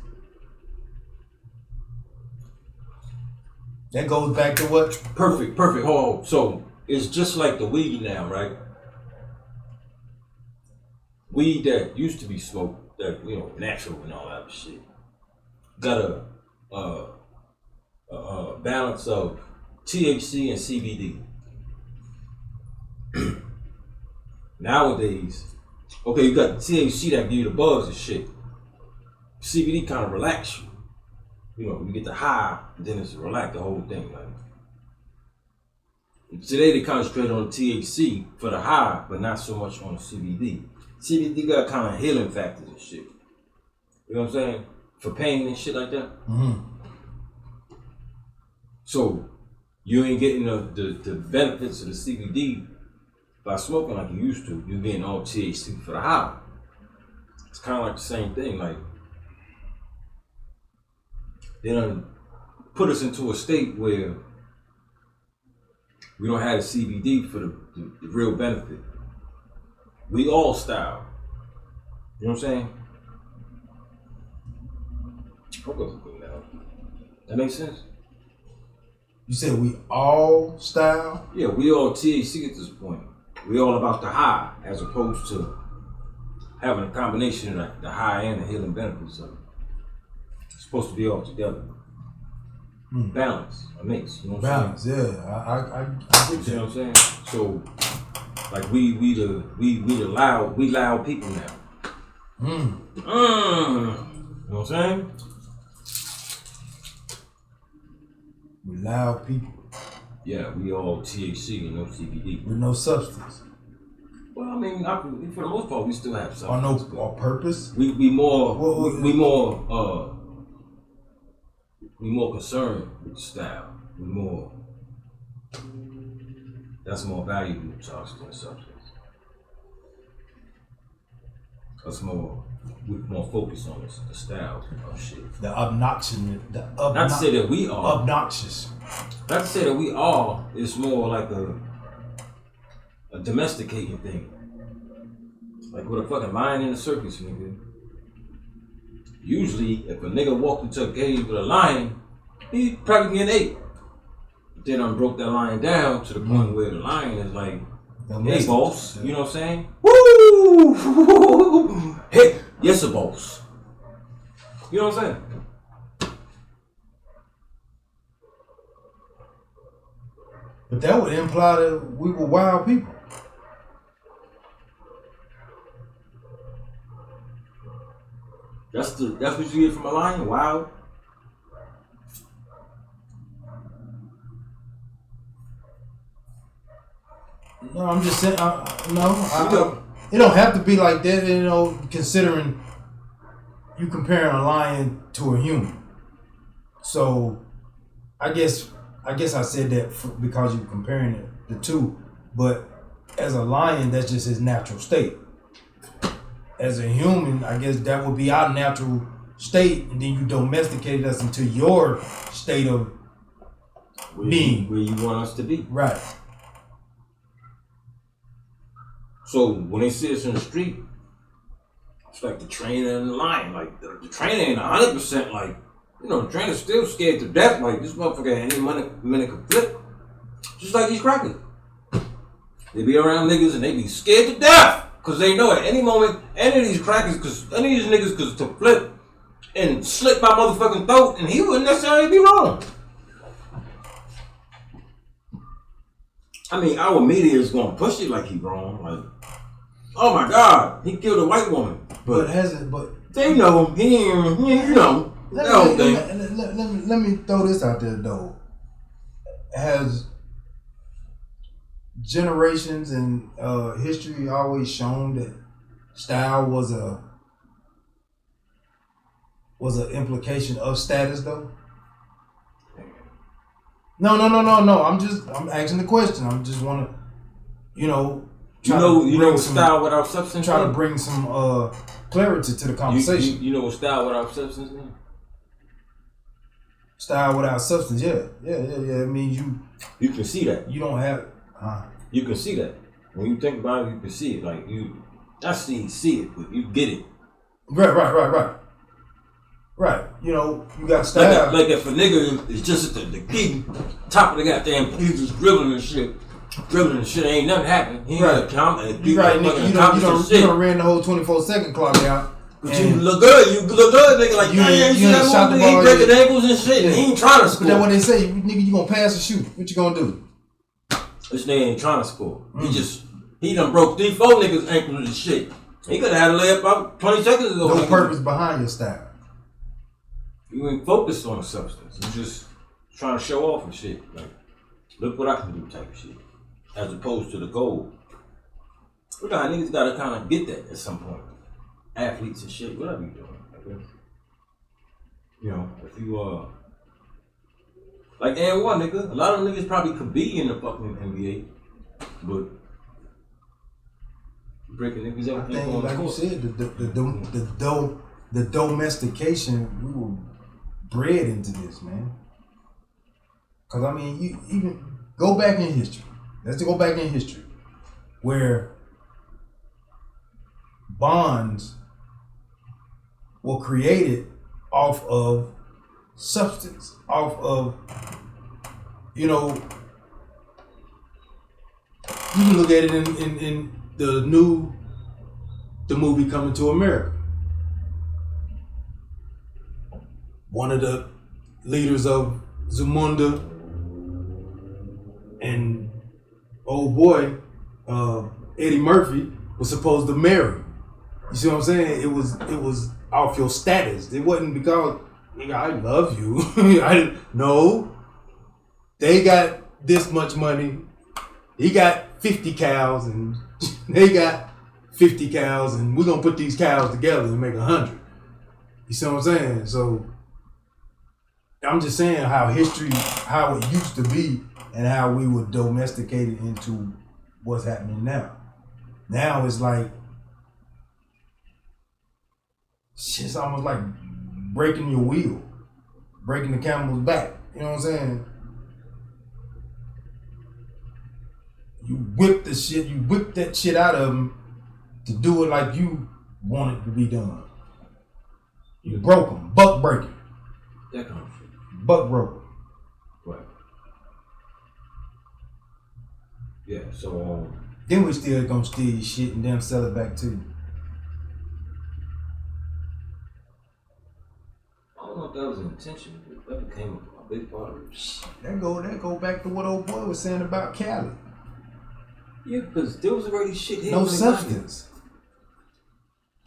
E: That goes back to what?
D: Perfect. Oh, so it's just like the weed now, right? Weed that used to be smoked, that natural and all that shit, got a balance of THC and CBD. Nowadays, okay, you got the THC that give you the buzz and shit. CBD kind of relax you. You get the high, and then it's relax the whole thing. Like today, they concentrate on the THC for the high, but not so much on the CBD. CBD got kind of healing factors and shit. You know what I'm saying? For pain and shit like that.
E: Mm-hmm.
D: So you ain't getting the benefits of the CBD by smoking like you used to. You're getting all THC for the high. It's kind of like the same thing. Like they done put us into a state where we don't have the CBD for the real benefit. We all style. You know what I'm saying? That makes sense?
E: You said we all style?
D: Yeah, we all THC at this point. We all about the high as opposed to having a combination of the high and the healing benefits of it. It's supposed to be all together. Balance, a mix. You know what I'm saying?
E: Balance, yeah. I get
D: You know
E: that.
D: what I'm saying? So, like we the loud people now. You know what I'm saying?
E: We loud people
D: Yeah, we all THC and no CBD.
E: with no substance
D: Well, I mean, for the most part, we still have some.
E: or purpose.
D: We more
E: Well,
D: we more concerned with style. That's more valuable to us than substance. That's more we're more focused on the style of shit.
E: The obnoxious.
D: Not to say that we are.
E: Obnoxious.
D: Not to say that we are. It's more like a domesticating thing. Like with a fucking lion in the circus, nigga. Usually, if a nigga walked into a cage with a lion, he'd probably be an ape. Then I broke that lion down to the point where the lion is like, hey, boss. You know what I'm saying? Woo! Hey, yes, a boss. You know what I'm saying?
E: But that would imply that we were wild people.
D: That's what you get from a lion? Wild?
E: No, I'm just saying. It don't have to be like that. You know, considering you comparing a lion to a human. So, I guess I said that because you're comparing the two. But as a lion, that's just his natural state. As a human, I guess that would be our natural state, and then you domesticated us into your state of being.
D: Where you want us to be.
E: Right.
D: So when they see us in the street, it's like the trainer and the lion. Like the trainer ain't 100% like, you know, the trainer's still scared to death. Like this motherfucker at any minute could flip. Just like these crackers. They be around niggas and they be scared to death. Cause they know at any moment, any of these niggas could to flip and slit my motherfucking throat and he wouldn't necessarily be wrong. I mean, our media is gonna push it like he wrong. Like, oh my God, he killed a white woman. But they know he you know.
E: Let me throw this out there though. Has generations and history always shown that style was an implication of status though? No. I'm asking the question. I just want to, you know
D: style without substance.
E: Try to bring some clarity to the conversation.
D: You know what style without substance means?
E: Style without substance, yeah. I mean,
D: you can see that.
E: You don't have.
D: You can see that when you think about it. You can see it. Like you, I see it, but you get it.
E: Right. You know, you got style.
D: Like if a nigga is just at the key, top of the goddamn, he's just dribbling and shit. Ain't nothing happening. He ain't got count.
E: You right, nigga. You don't ran the whole 24-second clock out.
D: But you look good, nigga. Like you ain't shot the ball. He breaking ankles and shit. Yeah. He ain't trying to score.
E: But that's what they say, nigga. You gonna pass or shoot? What you gonna do?
D: This nigga ain't trying to score. He done broke 3-4 niggas ankles and shit. He could have had a layup about 20 seconds ago.
E: No purpose behind your style.
D: You ain't focused on the substance. You just trying to show off and shit. Like, look what I can do type of shit. As opposed to the goal. Look how niggas gotta kind of get that at some point. Athletes and shit, whatever you doing. Okay? You know, if you like and one nigga, a lot of niggas probably could be in the fucking NBA, but breaking niggas
E: I think, like you said, the domestication, we were bred into this, man. Cause I mean, you even go back in history. Let's go back in history, where bonds were created off of substance, off of, you know, you can look at it in the movie Coming to America. One of the leaders of Zamunda and old boy Eddie Murphy was supposed to marry. You see what I'm saying? It was off your status. It wasn't because, nigga, I love you. No. They got this much money. He got 50 cows and they got 50 cows and we're gonna put these cows together and make 100. You see what I'm saying? So I'm just saying how it used to be and how we were domesticated into what's happening now. Now it's like Shit's almost like breaking your wheel, breaking the camel's back. You know what I'm saying? You whip the shit, you whip that shit out of them to do it like you want it to be done. You broke them, buck breaking.
D: That kind of shit.
E: Buck broke 'em.
D: Right. Yeah, so
E: Then we still gonna steal your shit and then sell it back to you.
D: I don't know if that was intentional, but that became a big part of it.
E: That go back to what old boy was saying about Cali.
D: Yeah, because there was already shit here.
E: No
D: when they got
E: substance.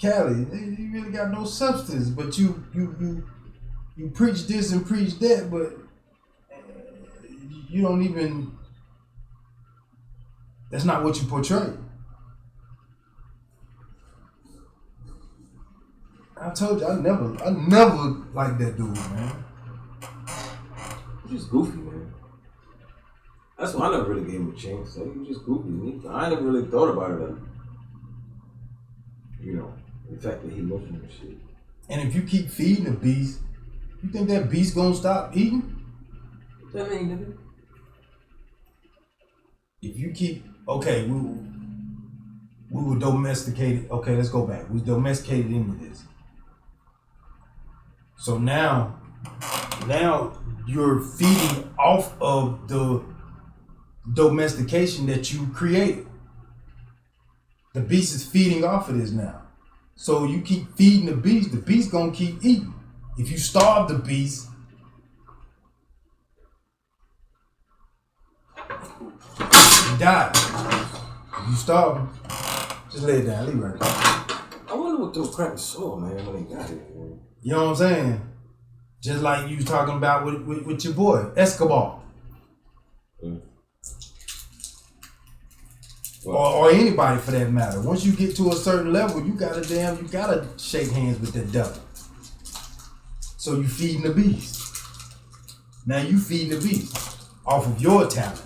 E: Cali, you really got no substance, but you preach this and preach that, but you don't even. That's not what you portray. I told you, I never liked that dude, man.
D: He's just goofy, man. That's why I never really gave him a chance. So he was just goofy. I never really thought about it. You know, the fact that he Muslim and shit.
E: And if you keep feeding the beast, you think that beast gonna stop eating?
D: That ain't nigga.
E: If you keep, okay, we were domesticated. Okay, let's go back. We domesticated into this. So now you're feeding off of the domestication that you created. The beast is feeding off of this now. So you keep feeding the beast gonna keep eating. If you starve the beast, he dies. If you starve him, just lay it down, leave it right there.
D: I wonder what those crackers saw, man, when they got it, man.
E: You know what I'm saying? Just like you was talking about with your boy, Escobar. Or anybody for that matter. Once you get to a certain level, you gotta shake hands with the devil. So you feeding the beast. Now you feeding the beast off of your talent,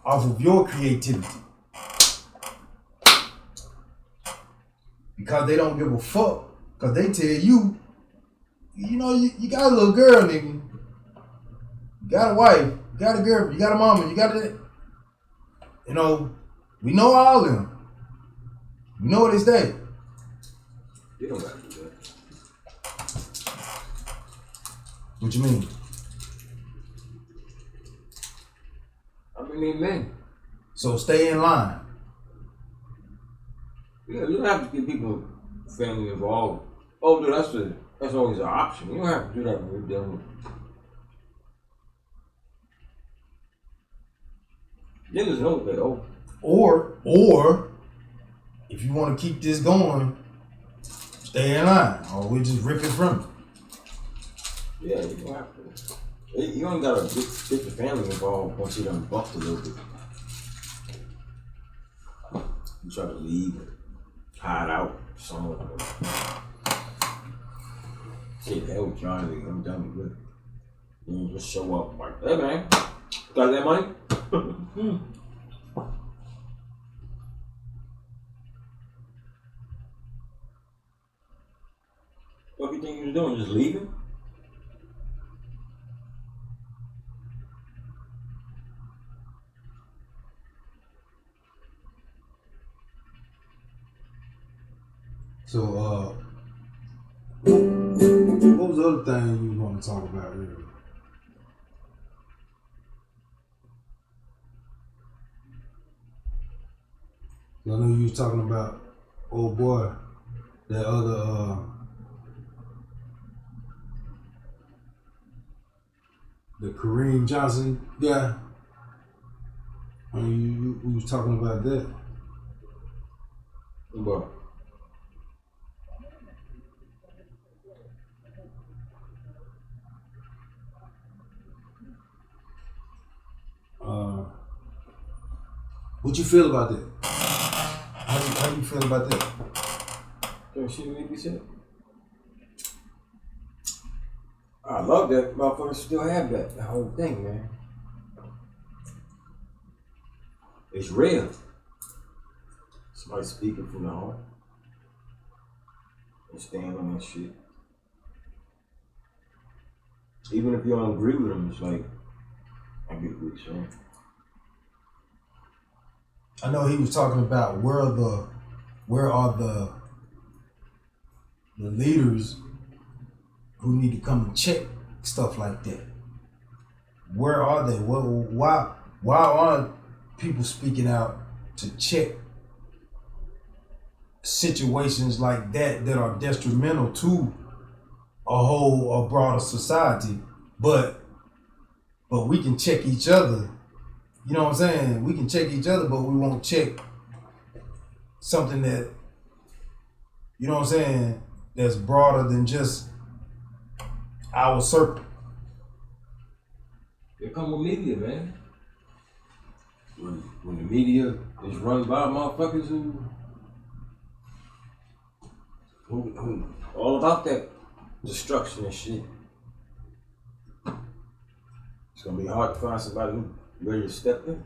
E: off of your creativity. Because they don't give a fuck. Because they tell you, you know, you got a little girl, nigga. You got a wife, you got a girl, you got a mama, you got a, you know, we know all of them. We know what they say.
D: They don't gotta do that.
E: What you mean?
D: I mean, men.
E: So stay in line.
D: Yeah, you don't have to get people, family involved. Oh, dude, that's always an option. You don't have to do that when you're dealing with niggas know that. Oh,
E: Or if you want to keep this going, stay in line, or we just rip it from you.
D: yeah, you don't have to. You ain't gotta get the family involved once you done bumped a little bit. You try to leave or hide out somewhere. Say the hell with Johnny, I'm done with it. You just show up like, hey man, got that money? What do you think you was doing? Just leaving?
E: So, what was the other thing you want to talk about earlier? I know you was talking about, oh boy, that other, the Kareem Johnson guy. I mean, you was talking about that.
D: What?
E: What you feel about that? How you feel about that?
D: That shit need to be said. I love that motherfuckers still have that whole thing, man. It's real. Somebody speaking from the heart. and stand on that shit. Even if you don't agree with them, it's like, I get what you're saying.
E: I know he was talking about where are the leaders who need to come and check stuff like that. Where are they? Why aren't people speaking out to check situations like that are detrimental to a broader society? But we can check each other. You know what I'm saying? We can check each other, but we won't check something that, you know what I'm saying, that's broader than just our circle.
D: They come with media, man. When the media is run by motherfuckers who all about that destruction and shit, it's gonna be hard to find somebody who ready to step in.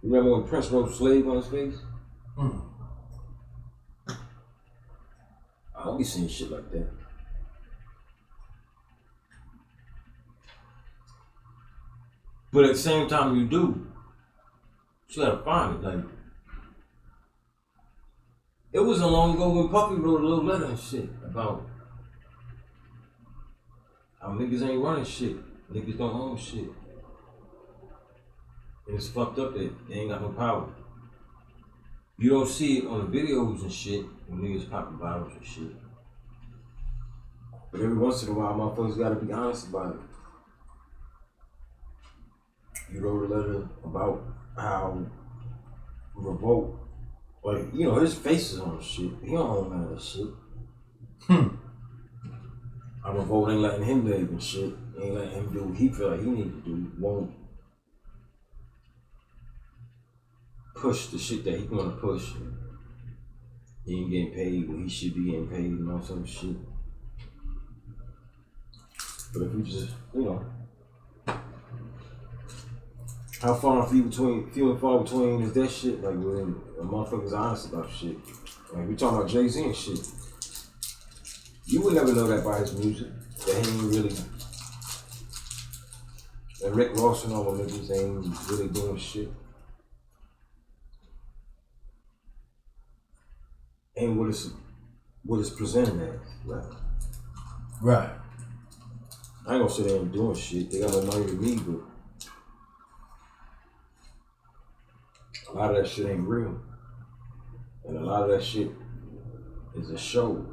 D: You remember when Prince wrote "Slave" on his face? I don't be seeing shit like that. But at the same time, you do. You gotta find it. Like, it wasn't long ago when Puffy wrote a little letter and shit about how niggas ain't running shit. Niggas don't own shit. And it's fucked up that they ain't got no power. You don't see it on the videos and shit when niggas popping bottles and shit. But every once in a while, motherfuckers gotta be honest about it. He wrote a letter about how revolt, like, you know, his face is on the shit. He don't own none of that shit. How revolt ain't letting him live and shit. Ain't letting him do what he feel like he need to do. Won't push the shit that he wanna push. He ain't getting paid what he should be getting paid and all some shit. But if you just, you know, how far and few and far between is that shit? Like, when a motherfucker's honest about shit. Like, we talking about Jay-Z and shit. You would never know that by his music. That he ain't really. And Rick Ross and all the niggas ain't really doing shit. And what it's presented as.
E: Right.
D: I ain't gonna say they ain't doing shit. They got no money to me, but a lot of that shit ain't real. And a lot of that shit is a show.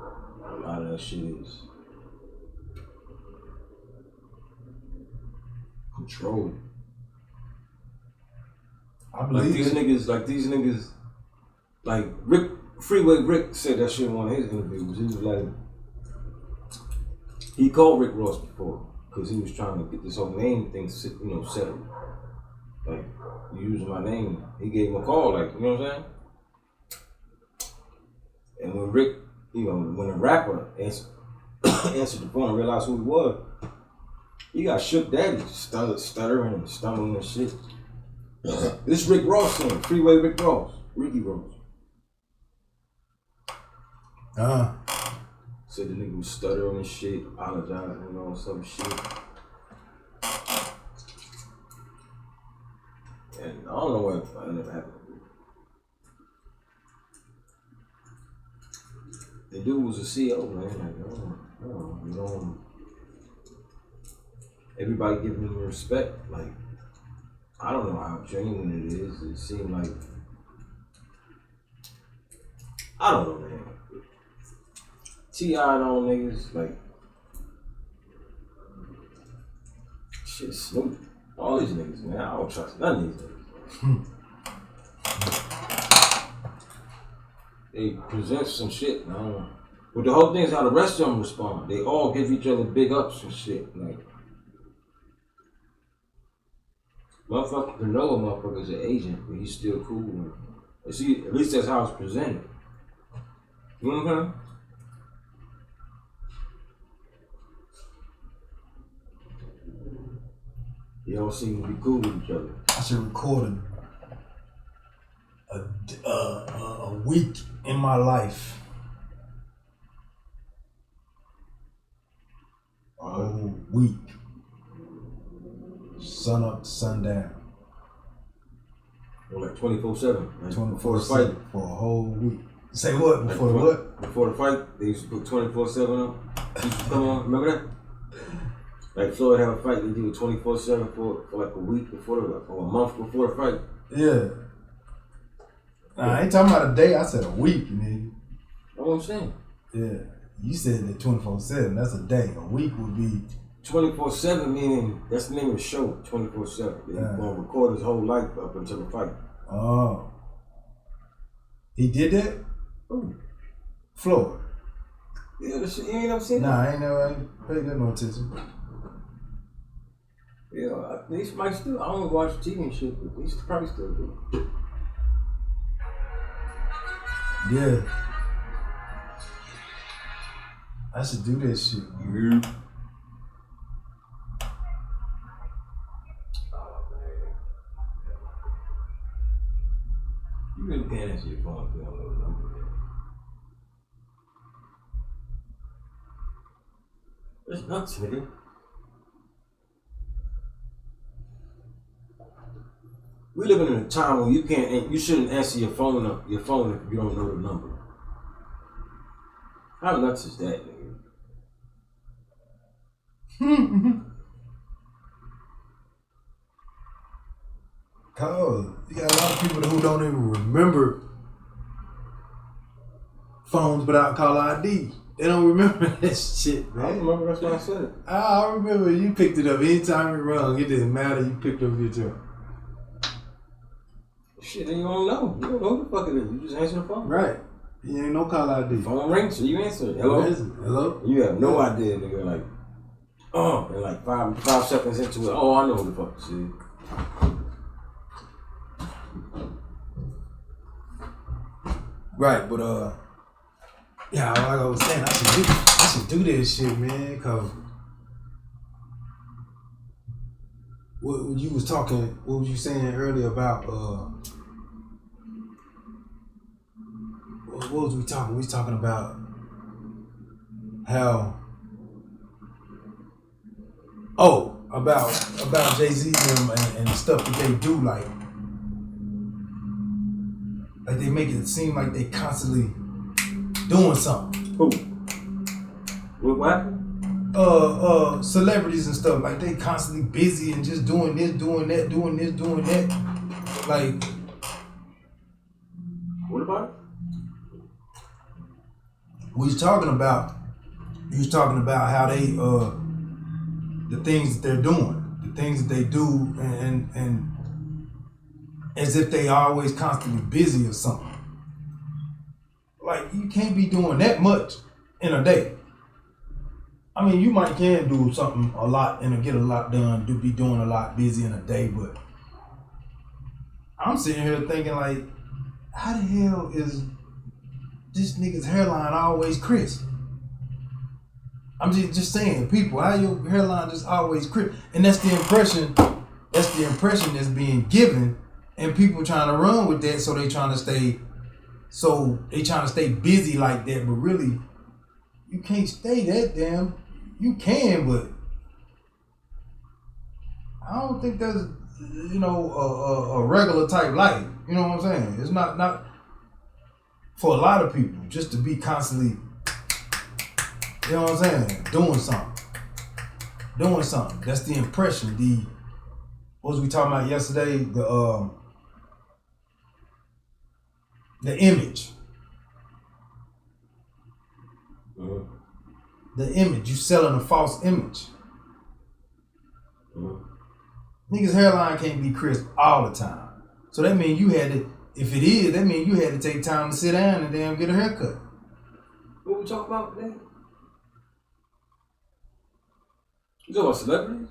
D: A lot of that shit is control.
E: I believe
D: these niggas, like Rick, Freeway Rick said that shit in one of his interviews. He was like, he called Rick Ross before because he was trying to get this whole name thing, you know, settled. Like, you using my name. He gave him a call, like, you know what I'm saying? And when Rick, you know, when a rapper answered the phone and realized who he was, he got shook daddy, stuttering and stumbling and shit. This Rick Ross thing, Freeway Rick Ross, Ricky Ross. Said the nigga was stuttering and shit, apologizing and all some shit. And I don't know what ended up happening. The dude was a CEO, man. Like, you know, everybody giving him respect. Like, I don't know how genuine it is. It seemed like, I don't know, man. T.I. and all niggas, like, shit, Snoop, all these niggas, man. I don't trust none of these niggas. They present some shit, man. But the whole thing is how the rest of them respond. They all give each other big ups and shit. Like, motherfucker can know a motherfucker's an agent, but he's still cool. Man. See, at least that's how it's presented. You know what I'm saying? They all seem to be cool with each other.
E: I should record a week in my life, a whole week, sun up to sundown.
D: Or like 24/7. Like
E: 24/7 for a whole week. Say what? Before the what?
D: Before the fight, they used to put 24/7 up. Used to come on, remember that? Like Floyd had a fight, they do it 24/7 for like a week before or a month before the fight.
E: Yeah. Nah, I ain't talking about a day, I said a week, nigga.
D: That's what I'm saying.
E: Yeah. You said that 24/7, that's a day. A week would be
D: 24/7 meaning that's the name of the show, 24/7. He's gonna record his whole life up until the fight.
E: Oh. He did that?
D: Ooh.
E: Floyd.
D: Yeah, you ain't never seen
E: Nah,
D: that?
E: I ain't paid that no attention.
D: Yeah, these might still, I don't watch TV and shit, but these probably still do.
E: Yeah. I should do that shit.
D: Yeah. You really can't answer your phone if you don't know the number. That's nuts, nigga. We living in a time where you shouldn't answer your phone if you don't know the number. How nuts is that, nigga?
E: Cause you got a lot of people who don't even remember phones without caller ID. They don't remember that shit, man.
D: I don't remember, that's what I said.
E: I remember you picked it up anytime you rung. It didn't matter, you picked up your joint.
D: Shit, then you don't know. You don't know who the fuck it is. You just answer the phone.
E: Right. You ain't no caller ID.
D: Phone rings, so you answer it. Hello?
E: Hello?
D: You have no idea, nigga. Like, and like five seconds into it, oh, I know who the fuck this is.
E: Right, but yeah, like I was saying, I should do this shit, man, cause what you was talking, what was you saying earlier about what was we talking? We was talking about how about Jay-Z and the stuff that they do, like they make it seem like they constantly doing something.
D: Who? What?
E: Celebrities and stuff, like they constantly busy and just doing this, doing that, doing this, doing that. Like,
D: What about it?
E: he was talking about how they the things that they're doing, the things that they do, and as if they are always constantly busy or something. Like, you can't be doing that much in a day. I mean, you can do something a lot and get a lot done, be doing a lot busy in a day, but I'm sitting here thinking, like, how the hell is this nigga's hairline always crisp? I'm just saying, people, how your hairline just always crisp? And that's the impression that's being given, and people trying to run with that, so they trying to stay busy like that, but really, you can't stay that damn. You can, but I don't think that's, a regular type life. You know what I'm saying? It's not for a lot of people just to be constantly, you know what I'm saying, doing something. That's the impression. What was we talking about yesterday? The image.
D: Mm-hmm.
E: The image. You selling a false image.
D: Mm-hmm.
E: Niggas' hairline can't be crisp all the time. So that means that means you had to take time to sit down and damn get a haircut.
D: What we talking about today? You talking about celebrities?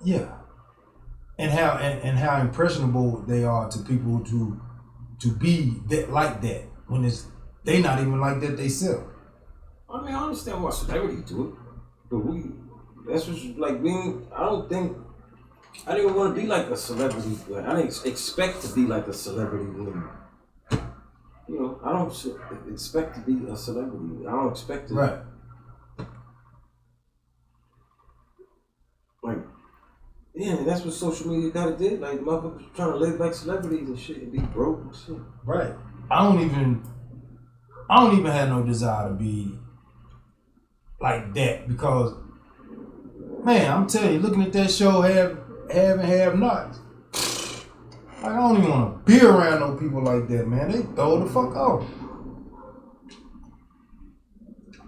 E: Yeah. And how impressionable they are to people to be that like that when they not even like that they self.
D: I mean, I understand why celebrities do it, but that's what's like being. I didn't even want to be like a celebrity. Like, I didn't expect to be like a celebrity when you know, I don't expect to be a celebrity. I don't expect to.
E: Right.
D: Like, yeah, that's what social media kind of did. Like, motherfuckers trying to live like celebrities and shit and be broke and shit.
E: Right. I don't even have no desire to be like that because, man, I'm telling you, looking at that show, have and have nots. Like, I don't even want to be around no people like that, man. They throw the fuck off.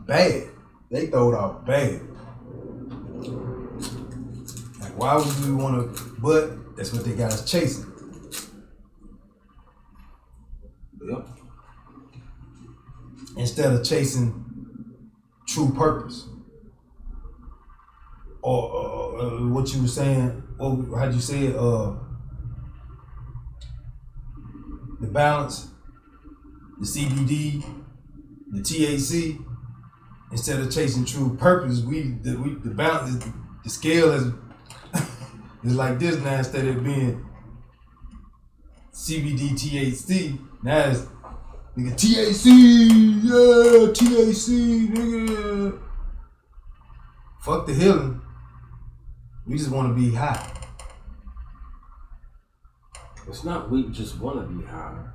E: Bad. They throw it off bad. Like, why would we want to? But that's what they got us chasing.
D: Yep.
E: Instead of chasing true purpose. Or what you were saying, or how'd you say it? The balance, the CBD, the THC. Instead of chasing true purpose, the balance is the scale is is like this now. Instead of being CBD, THC, now it's nigga THC, yeah, THC, nigga. Fuck the healing. We just want to be high.
D: It's not we just want to be high.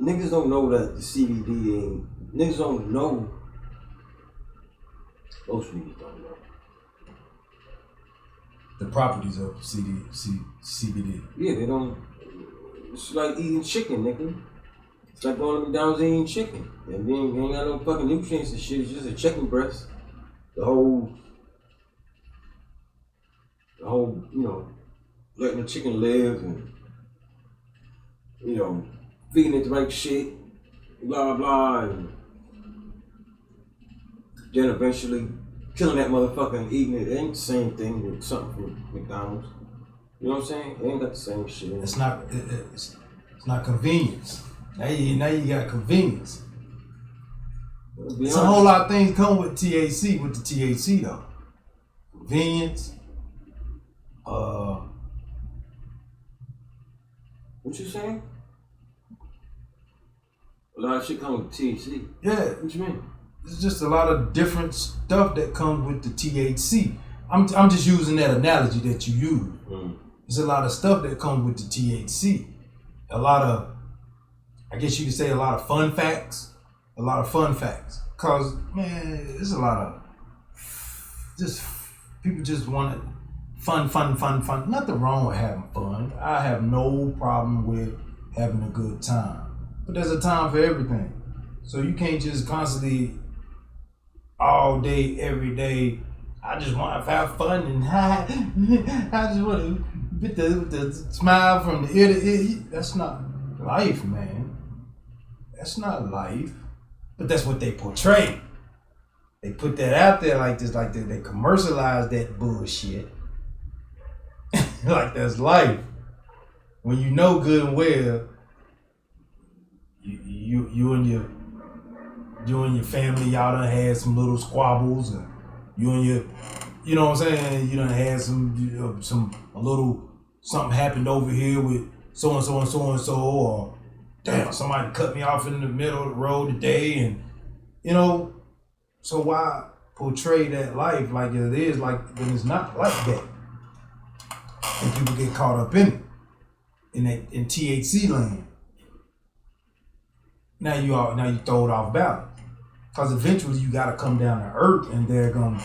D: Niggas don't know that the CBD ain't. Niggas don't know. Most niggas don't know.
E: The properties of CBD.
D: Yeah, they don't. It's like eating chicken, nigga. It's like going to McDonald's eating chicken. And then you ain't got no fucking nutrients and shit. It's just a chicken breast. The whole, you know, letting the chicken live and, you know, feeding it the right shit, blah, blah, and then eventually killing that motherfucker and eating it. It ain't the same thing with something from McDonald's. You know what I'm saying? It ain't got the same shit.
E: It's not convenience. Now you got convenience. It's a whole lot of things come with THC, with the THC though. Convenience.
D: What you saying? A lot of shit comes with THC.
E: Yeah.
D: What you mean?
E: It's just a lot of different stuff that comes with the THC. I'm just using that analogy that you use. There's a lot of stuff that comes with the THC. A lot of, I guess you could say a lot of fun facts. A lot of fun facts. Cause man, there's a lot of just people just want it fun. Nothing wrong with having fun. I have no problem with having a good time. But there's a time for everything. So you can't just constantly all day, every day, I just want to have fun and I just want to get the smile from the ear to ear. That's not life, man. That's not life. But that's what they portray. They put that out there like this, like they commercialize that bullshit. Like that's life. When you know good and well, you and your family, y'all done had some little squabbles, and you and your, you know what I'm saying, you done had a little something happened over here with so and so, or damn, somebody cut me off in the middle of the road today, and you know, so why portray that life like it is, like when it's not like that, and people get caught up in it, in THC land. Now you throw it off balance, cause eventually you gotta come down to earth, and they're gonna,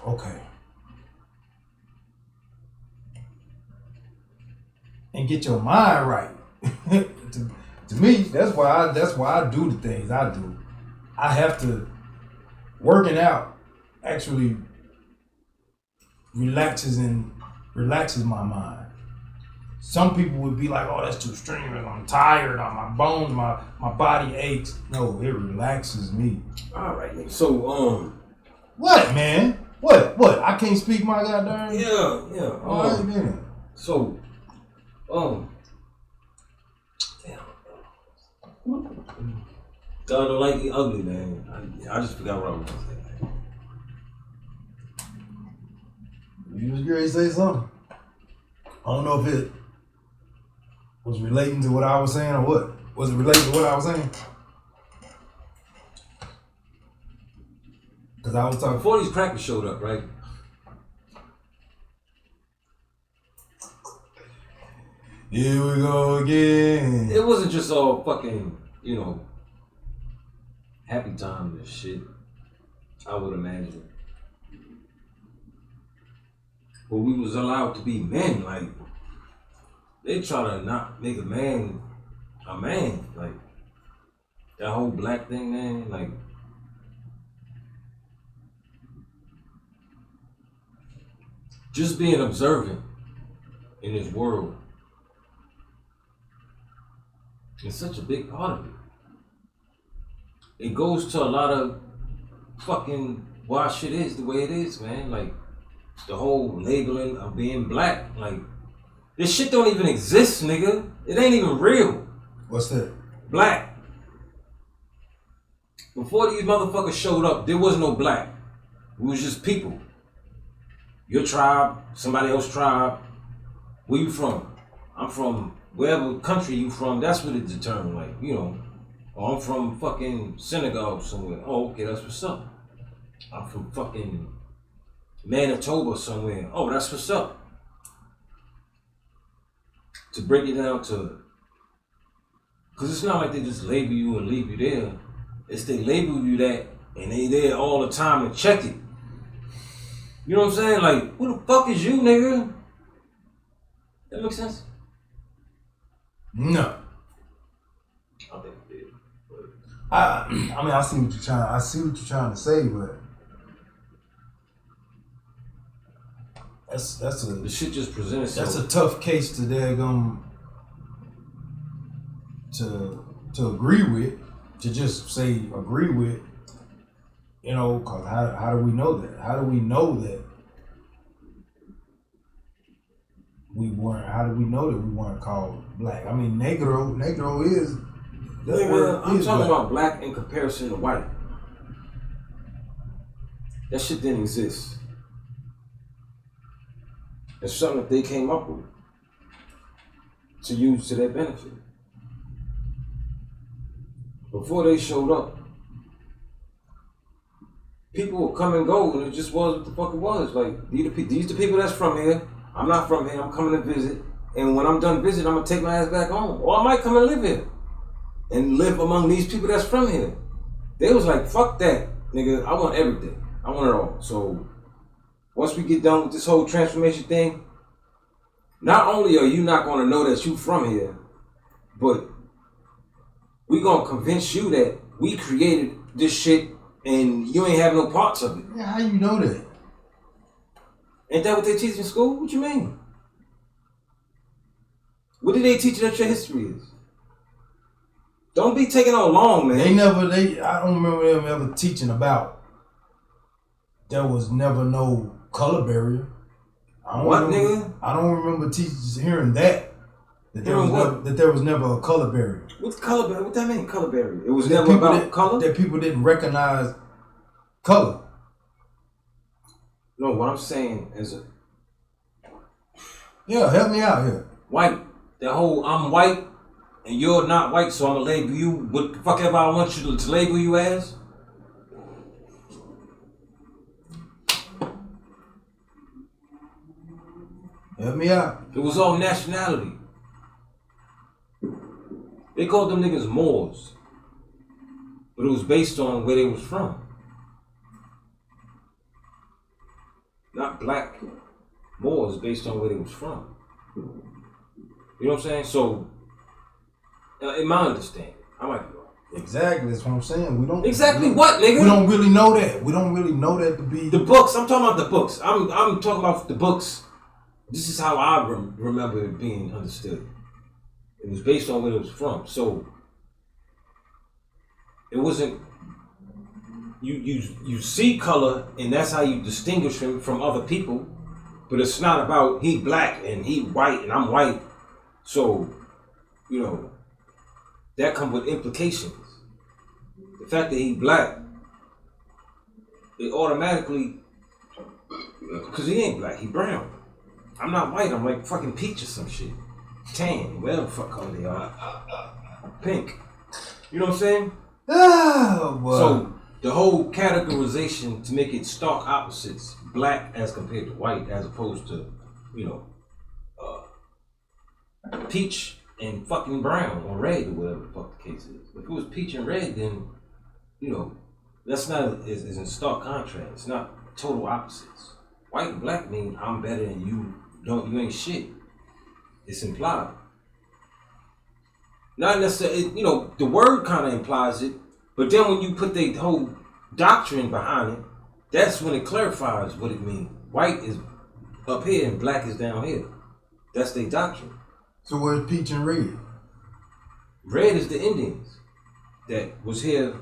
E: okay, and get your mind right. To me, that's why I do the things I do. I have to, working out actually relaxes my mind. Some people would be like, oh, that's too strenuous, I'm tired, my bones, my body aches. No, it relaxes me.
D: All right, nigga. So,
E: what, man? What? I can't speak my goddamn.
D: Yeah.
E: All right, then.
D: So, damn. God don't like the ugly, man. I just forgot what I was gonna say.
E: You was going to say something. I don't know if was relating to what I was saying, or what? Was it related to what I was saying? Because I was talking.
D: Before these crackers showed up, right?
E: Here we go again.
D: It wasn't just all fucking, you know, happy times and shit. I would imagine. But we was allowed to be men, like, they try to not make a man. Like, that whole black thing, man, like, just being observant in this world is such a big part of it. It goes to a lot of fucking why shit is the way it is, man. Like, the whole labeling of being black. Like, this shit don't even exist, nigga. It ain't even real.
E: What's that?
D: Black. Before these motherfuckers showed up, there was no black. We was just people. Your tribe, somebody else's tribe. Where you from? I'm from wherever country you from. That's what it determined. Like, you know, oh, I'm from fucking Senegal somewhere. Oh, okay, that's what's up. I'm from fucking Manitoba somewhere. Oh, that's what's up. To break it down to, because it's not like they just label you and leave you there. It's they label you that and they there all the time and check it. You know what I'm saying? Like, who the fuck is you, nigga? That makes sense?
E: No.
D: I think it did.
E: I mean, I see what you're trying to say, but that's a
D: The shit just presented itself.
E: that's a tough case to to agree with, to just say agree with, you know, because how do we know that? How do we know that we weren't? How do we know that we weren't called black? I mean, negro is. That
D: Nigga,
E: word
D: I'm
E: is
D: talking
E: black.
D: about black in comparison to white. That shit didn't exist. It's something that they came up with to use to their benefit. Before they showed up, people would come and go, and it just was what the fuck it was. Like, these the people that's from here. I'm not from here. I'm coming to visit, and when I'm done visiting, I'm gonna take my ass back home, or I might come and live here and live among these people that's from here. They was like, fuck that, nigga. I want everything. I want it all. So once we get done with this whole transformation thing, not only are you not gonna know that you from here, but we gonna convince you that we created this shit and you ain't have no parts of it.
E: Yeah, how you know that?
D: Ain't that what they teach in school? What you mean? What did they teach you that your history is? Don't be taking on long, man.
E: I don't remember them ever teaching about. There was never no color barrier. I don't remember teachers hearing that. That there was never a color barrier.
D: What's color barrier? What that mean, color barrier? It was
E: That
D: never
E: people
D: about color?
E: That people didn't recognize color.
D: No, what I'm saying is
E: Yeah, help me out here.
D: white. That whole I'm white and you're not white, so I'm gonna label you what the fuck ever I want you to label you as.
E: Help me out.
D: It was all nationality. They called them niggas Moors, but it was based on where they was from. Not black. Moors based on where they was from. You know what I'm saying? So, in my understanding, I might be wrong.
E: Exactly, that's what I'm saying. We don't
D: Exactly what, nigga?
E: We don't really know that. We don't really know that to be
D: The books. I'm talking about the books. I'm talking about the books. This is how I remember it being understood. It was based on where it was from. So it wasn't. You see color, and that's how you distinguish him from other people. But it's not about he black and he white and I'm white. So, you know, that comes with implications. The fact that he black, it automatically, because he ain't black, he brown. I'm not white, I'm like fucking peach or some shit. tan, whatever the fuck color they are, pink. You know what I'm saying?
E: Oh, boy.
D: So the whole categorization to make it stark opposites, black as compared to white, as opposed to, you know, peach and fucking brown or red or whatever the fuck the case is. If it was peach and red, then, you know, that's not is in stark contrast. It's not total opposites. White and black mean I'm better than you. You ain't shit. It's implied. Not necessarily, you know, the word kind of implies it, but then when you put the whole doctrine behind it, that's when it clarifies what it means. White is up here and black is down here. That's their doctrine.
E: So where's peach and red?
D: Red is the Indians that was here,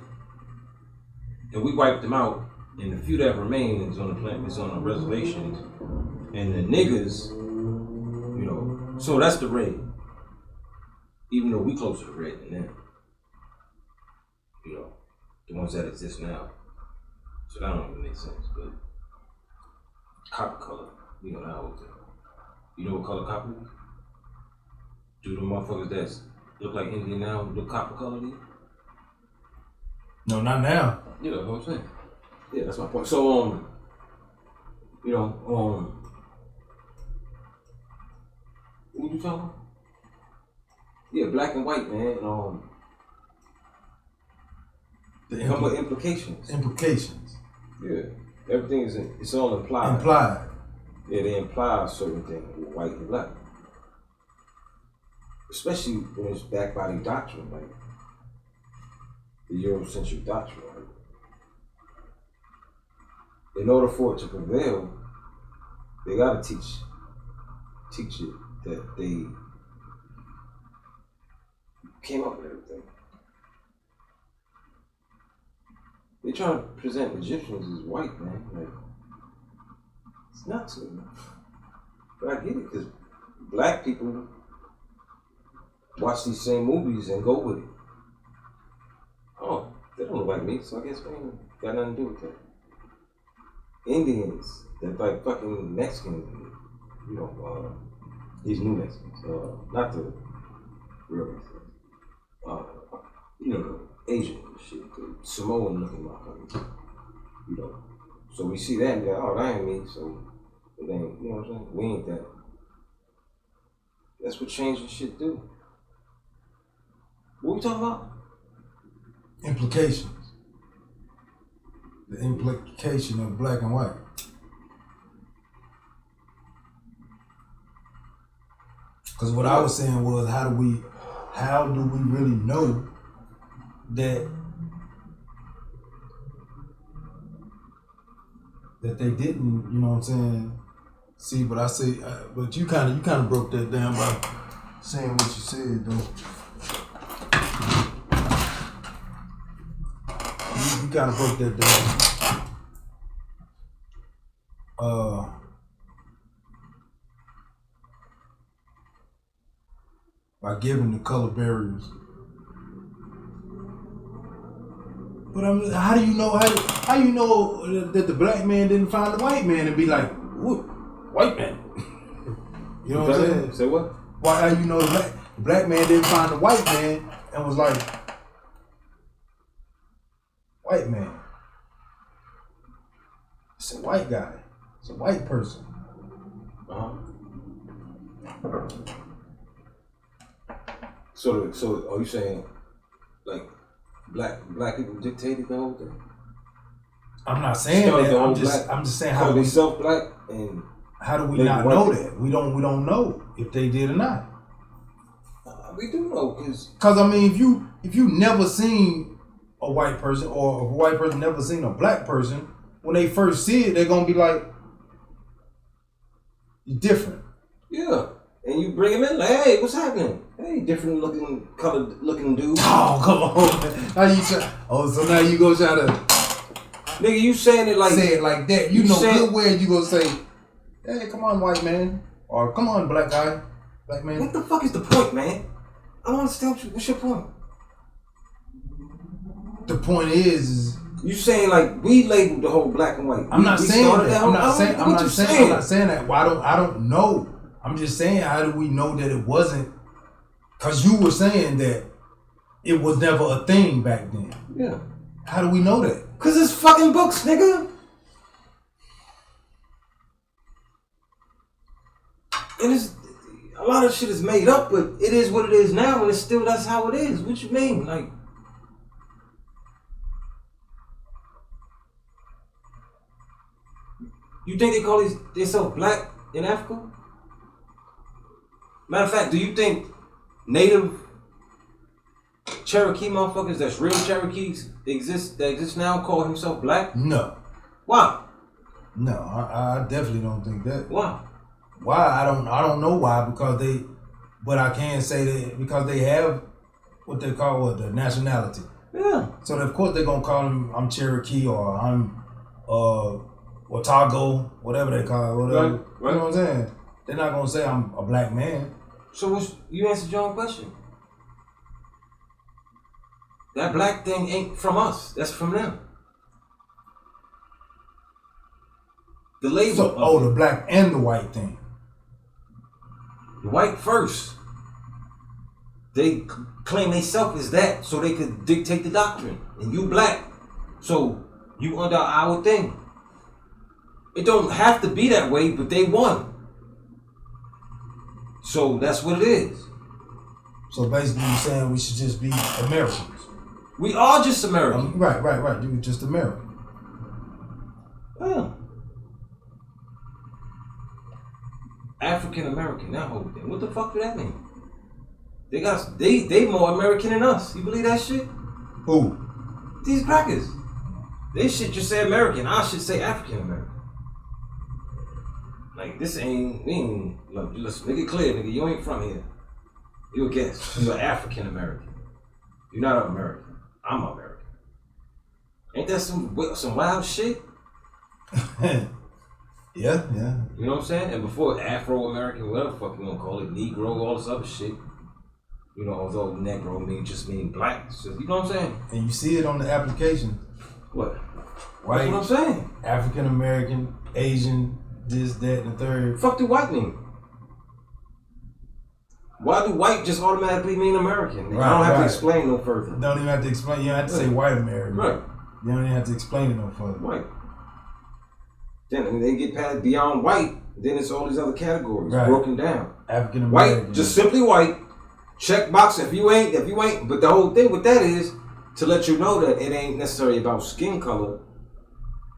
D: and we wiped them out. And the few that remain is on the planet, is on the reservations, and the niggas, you know. So that's the red. Even though we closer to red than them, you know, the ones that exist now. So that don't even make sense. But copper color, you know that whole thing. You know what color copper is? Do the motherfuckers that look like Indian now look copper colored?
E: No, not now.
D: You know what I'm saying? Yeah, that's my point. So you know, what you talking about? Yeah, black and white, man.
E: The
D: come with implications.
E: Implications.
D: Yeah, everything is it's all implied.
E: Implied.
D: Yeah, they imply certain things with white and black. Especially when it's backed by the doctrine, like the Eurocentric doctrine. Right? In order for it to prevail, they gotta teach it that they came up with everything. They trying to present Egyptians as white, man. Like, it's nuts, man. But I get it, because black people watch these same movies and go with it. Oh, they don't look like me, so I guess we ain't got nothing to do with that. Indians, they're like fucking Mexican, you know, these new Mexicans, not the real Mexicans. You know, the Asian shit, the Samoan looking motherfuckers, you know. So we see that and be like, oh, that ain't me, so it ain't, you know what I'm saying? We ain't that. That's what changing shit do. What we talking about?
E: Implications. The implication of black and white. Because what I was saying was, how do we really know that they didn't, you know what I'm saying, see what I say, but you kind of broke that down by saying what you said, though. You kind of broke that down. By giving the color barriers. But how do you know? How you know that the black man didn't find the white man and be like, "What, white man?" You know what I'm saying?
D: Say what?
E: Why? How you know the black man didn't find the white man and was like, "White man. It's a white guy. It's a white person."
D: So are you saying like black people dictated the whole thing?
E: I'm not saying that. I'm just saying how
D: they self-black, and
E: how do we not know that? We don't know if they did or not.
D: We do know, because
E: I mean, if you never seen a white person, or a white person never seen a black person, when they first see it, they're gonna be like, "You're different."
D: Yeah. And you bring him in like, hey, what's happening? Hey, different looking, colored looking dude.
E: Oh, come on. How you try? Oh, so now you go try to
D: nigga, you saying it like
E: say it like that. You know good where you gonna say, hey, come on, white man. Or come on, black guy. Black man.
D: What the fuck is the point, man? I don't understand what's your point?
E: The point is
D: you saying like we labeled the whole black and white.
E: I'm not saying that. I'm not saying that. Well, I don't know. I'm just saying, how do we know that it wasn't? Because you were saying that it was never a thing back then.
D: Yeah.
E: How do we know that?
D: Cause it's fucking books, nigga. And it's a lot of shit is made up, but it is what it is now, and it's still that's how it is. What you mean? Like, you think they call themselves black in Africa? Matter of fact, do you think native Cherokee motherfuckers that's real Cherokees that exist now call himself black?
E: No.
D: Why?
E: No, I definitely don't think that.
D: Why?
E: Why? I don't know why, but I can say that because they have what they call the nationality.
D: Yeah.
E: So of course they're gonna call them I'm Cherokee or I'm Otago, whatever they call it, whatever.
D: Right.
E: You know what I'm saying? They're not gonna say I'm a black man.
D: So you answered your own question. That black thing ain't from us. That's from them. The label.
E: So, the black and the white thing.
D: The white first. They claim they self is that so they could dictate the doctrine. And you black. So you under our thing. It don't have to be that way, but they won. So that's what it is.
E: So basically you're saying we should just be Americans.
D: We are just American.
E: Right. You're just American.
D: Yeah. African American, that whole thing. What the fuck do that mean? They more American than us. You believe that shit?
E: Who?
D: These crackers. They should just say American. I should say African American. Like this look, let's make it clear, nigga. You ain't from here. You a guest. You're African American. You're not American. I'm American. Ain't that some wild shit?
E: Yeah.
D: You know what I'm saying? And before Afro-American, whatever the fuck you want to call it, Negro, all this other shit. You know, although Negro mean black. So, you know what I'm saying?
E: And you see it on the application.
D: What?
E: White,
D: That's what I'm saying.
E: African American, Asian, this, that, and the third.
D: Fuck do white mean? Why do white just automatically mean American?
E: Right,
D: I don't have to explain no further.
E: Don't even have to explain. You don't have to say white American.
D: Right.
E: You don't even have to explain it no further.
D: Right. Then when they get past beyond white, then it's all these other categories broken down.
E: African American.
D: White, just simply white. Check box if you ain't. But the whole thing with that is to let you know that it ain't necessarily about skin color.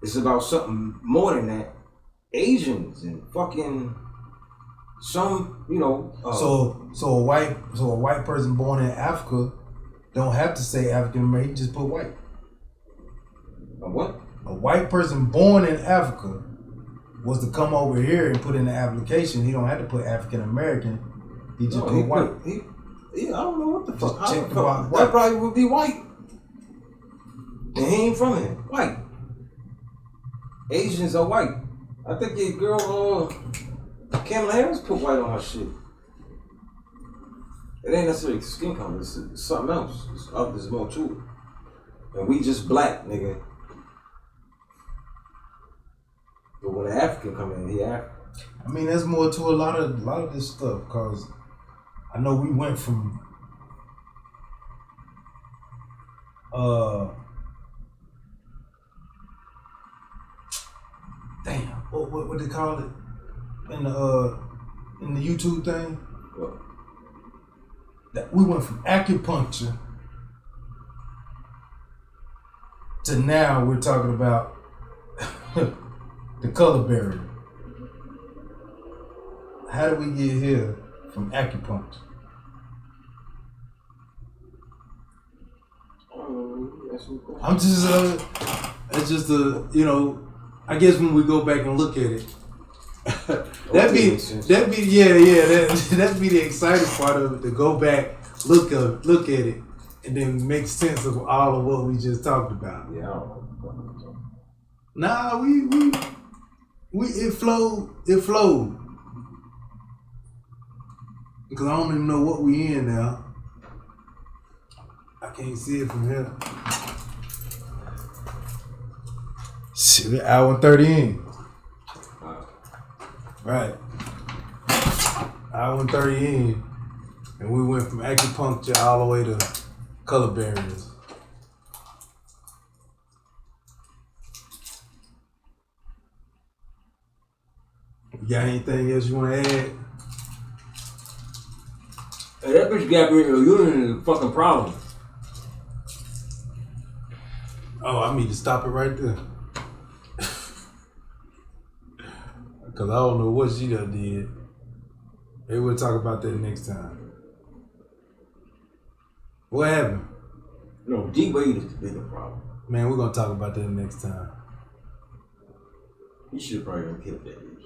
D: It's about something more than that. Asians and fucking some, you know.
E: So a white person born in Africa don't have to say African American. Just put white.
D: A what?
E: A white person born in Africa was to come over here and put in the application. He don't have to put African American. He just put white.
D: I don't know what the fuck.
E: Just check the box.
D: That probably would be white. And he ain't from here. White. Asians are white. I think your girl, Kamala Harris put white on her shit. It ain't necessarily skin color. It's something else. There's more to it. And we just black, nigga. But when an African come in, he African.
E: I mean, there's more to a lot of this stuff because I know we went from what they call it in the YouTube thing.
D: What?
E: That we went from acupuncture to now we're talking about the color barrier. How do we get here from acupuncture? I'm just it's just I guess when we go back and look at it, that'd be the exciting part of it, to go back, look at it, and then make sense of all of what we just talked about.
D: Yeah.
E: Nah, it flowed. Because I don't even know what we in now. I can't see it from here. Shit, we're hour and 30 in. Right. hour and 30 in, and we went from acupuncture all the way to color barriers. You got anything else you want to add?
D: Hey, that bitch got me in a urine is a fucking problem.
E: Oh, I need to stop it right there. Because I don't know what she done did. Maybe we'll talk about that next time. What happened?
D: No, D-Wade is the bigger problem.
E: Man, we're going to talk about that next time.
D: He should probably have killed that bitch.